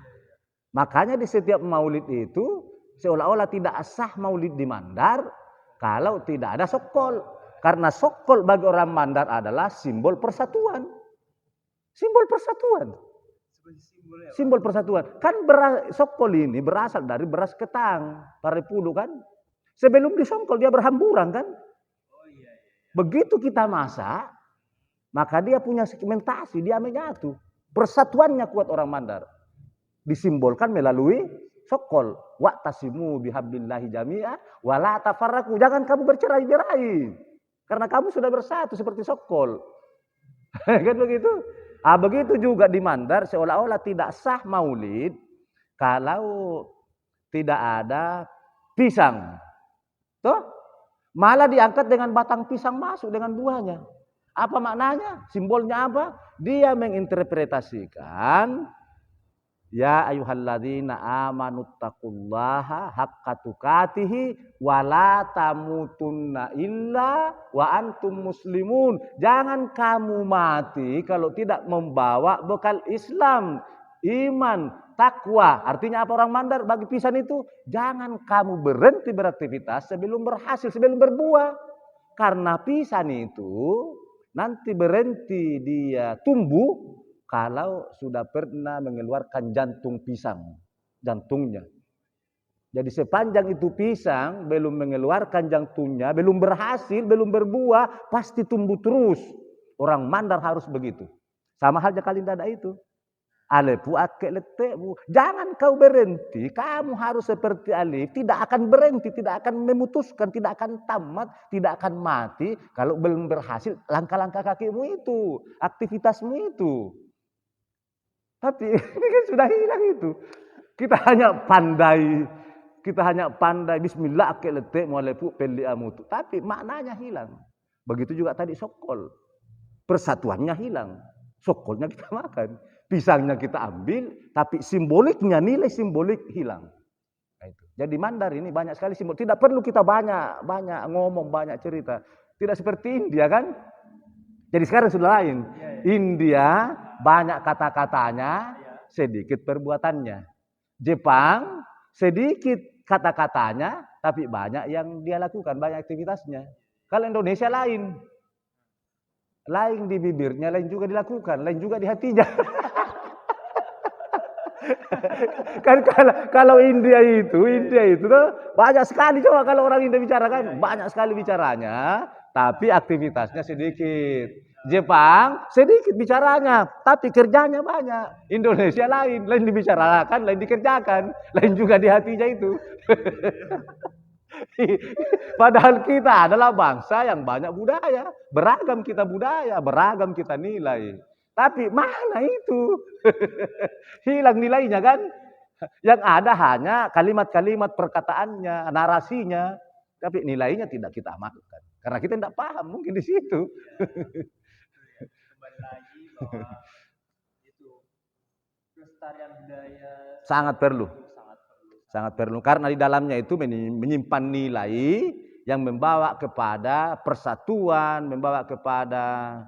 Makanya di setiap maulid itu seolah-olah tidak sah maulid di Mandar kalau tidak ada sokol. Karena sokol bagi orang Mandar adalah simbol persatuan. Simbol persatuan. Simbol persatuan. Kan sokol ini berasal dari beras ketang. Parepulu kan. Sebelum disongkol dia berhamburan kan. Begitu kita masak, maka dia punya segmentasi, dia menyatu. Persatuannya kuat orang Mandar. Disimbolkan melalui Sokol, wa'tasimu bihablillahi jami'a wa la tafarraqu. Jangan kamu bercerai-berai. Karena kamu sudah bersatu seperti Sokol. Kan begitu? Begitu juga di Mandar seolah-olah tidak sah maulid kalau tidak ada pisang. Tuh, malah diangkat dengan batang pisang masuk dengan buahnya. Apa maknanya? Simbolnya apa? Dia menginterpretasikan ya ayyuhalladzina amanuttaqullaha haqqa tuqatih wa la tamutunna illa wa antum muslimun. Jangan kamu mati kalau tidak membawa bekal Islam, iman, takwa. Artinya apa orang Mandar bagi pisan itu? Jangan kamu berhenti beraktivitas sebelum berhasil, sebelum berbuah. Karena pisan itu nanti berhenti dia tumbuh kalau sudah pernah mengeluarkan jantung pisang, jantungnya. Jadi sepanjang itu pisang belum mengeluarkan jantungnya, belum berhasil, belum berbuah, pasti tumbuh terus. Orang Mandar harus begitu. Sama halnya Kalindada itu. Alepu ake letekmu. Jangan kau berhenti, kamu harus seperti Alif, tidak akan berhenti, tidak akan memutuskan, tidak akan tamat, tidak akan mati kalau belum berhasil langkah-langkah kakimu itu, aktivitasmu itu. Tapi ini kan sudah hilang itu. Kita hanya pandai bismillah ake letekmu alepu peliamutu. Tapi maknanya hilang. Begitu juga tadi Sokol. Persatuannya hilang. Sokolnya kita makan. Pisangnya kita ambil, tapi simboliknya, nilai simbolik hilang. Nah, itu. Jadi Mandar ini banyak sekali simbol. Tidak perlu kita banyak ngomong, banyak cerita. Tidak seperti India kan? Jadi sekarang sudah lain. India banyak kata-katanya, sedikit perbuatannya. Jepang sedikit kata-katanya, tapi banyak yang dia lakukan, banyak aktivitasnya. Kalau Indonesia lain. Lain di bibirnya, lain juga dilakukan, lain juga di hatinya. Kan kalau India itu tuh banyak sekali, coba kalau orang India bicara kan banyak sekali bicaranya, tapi aktivitasnya sedikit. Jepang sedikit bicaranya, tapi kerjanya banyak. Indonesia lain dibicarakan, lain dikerjakan, lain juga di hatinya itu. Padahal kita adalah bangsa yang banyak budaya, beragam kita budaya, beragam kita nilai. Tapi mana itu? Hilang nilainya kan? Yang ada hanya kalimat-kalimat perkataannya, narasinya, tapi nilainya tidak kita amalkan. Karena kita tidak paham mungkin di situ. Kembali lagi bahwa itu pelestarian budaya sangat perlu. Sangat perlu karena di dalamnya itu menyimpan nilai yang membawa kepada persatuan, membawa kepada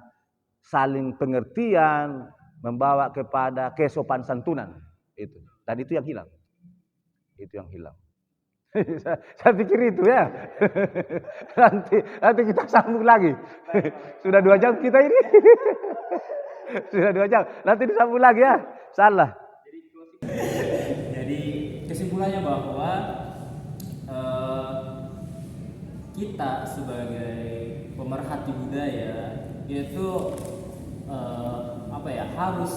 saling pengertian, membawa kepada kesopan santunan. Itu. Dan itu yang hilang. Itu yang hilang. Saya pikir itu ya. Nanti kita sambung lagi. Sudah 2 jam kita ini. Sudah 2 jam. Nanti disambung lagi ya. Salah. Jadi kesimpulannya bahwa kita sebagai pemerhati budaya itu harus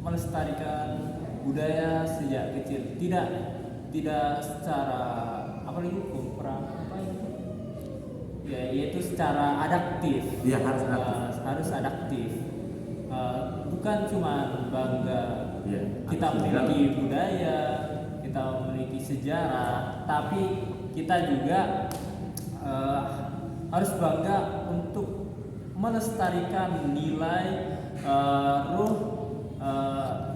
melestarikan budaya sejak kecil, tidak secara yaitu secara adaptif. Iya, harus adaptif. Bukan cuma bangga kita memiliki budaya, kita memiliki sejarah, tapi kita juga harus bangga untuk melestarikan nilai ruh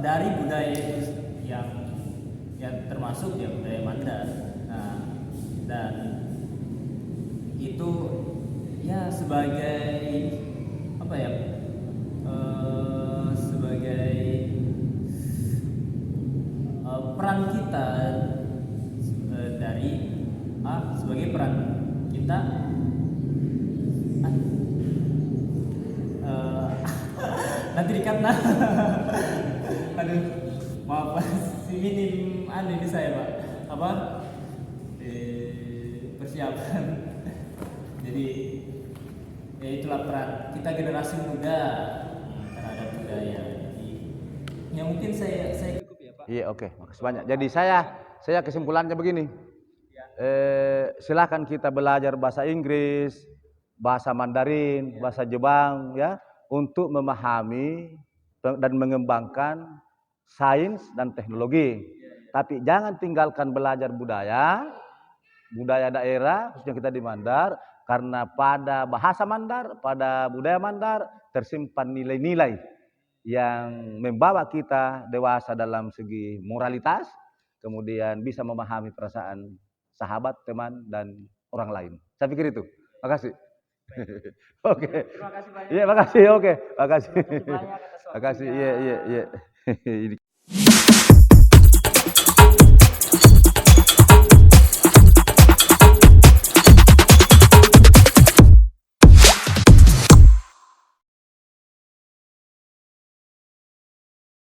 dari budaya itu yang termasuk ya budaya Mandar. Nah, dan itu ya sebagai sebagai peran kita sebagai peran kita nanti dikat nah. Aduh, maaf si minim ini saya Pak persiapan. Jadi ya itulah peran kita generasi muda terhadap budaya. Jadi yang mungkin saya cukup ya Pak. Iya, oke, makasih banyak. Jadi saya kesimpulannya begini. Silakan kita belajar bahasa Inggris, bahasa Mandarin, bahasa Jepang ya untuk memahami dan mengembangkan sains dan teknologi. Tapi jangan tinggalkan belajar budaya daerah, khususnya kita di Mandar, karena pada bahasa Mandar, pada budaya Mandar tersimpan nilai-nilai yang membawa kita dewasa dalam segi moralitas, kemudian bisa memahami perasaan sahabat, teman, dan orang lain. Saya pikir itu. Makasih. Oke. Terima kasih banyak. Iya, makasih. Oke, makasih. Terima kasih banyak atas waktunya. Makasih. Iya.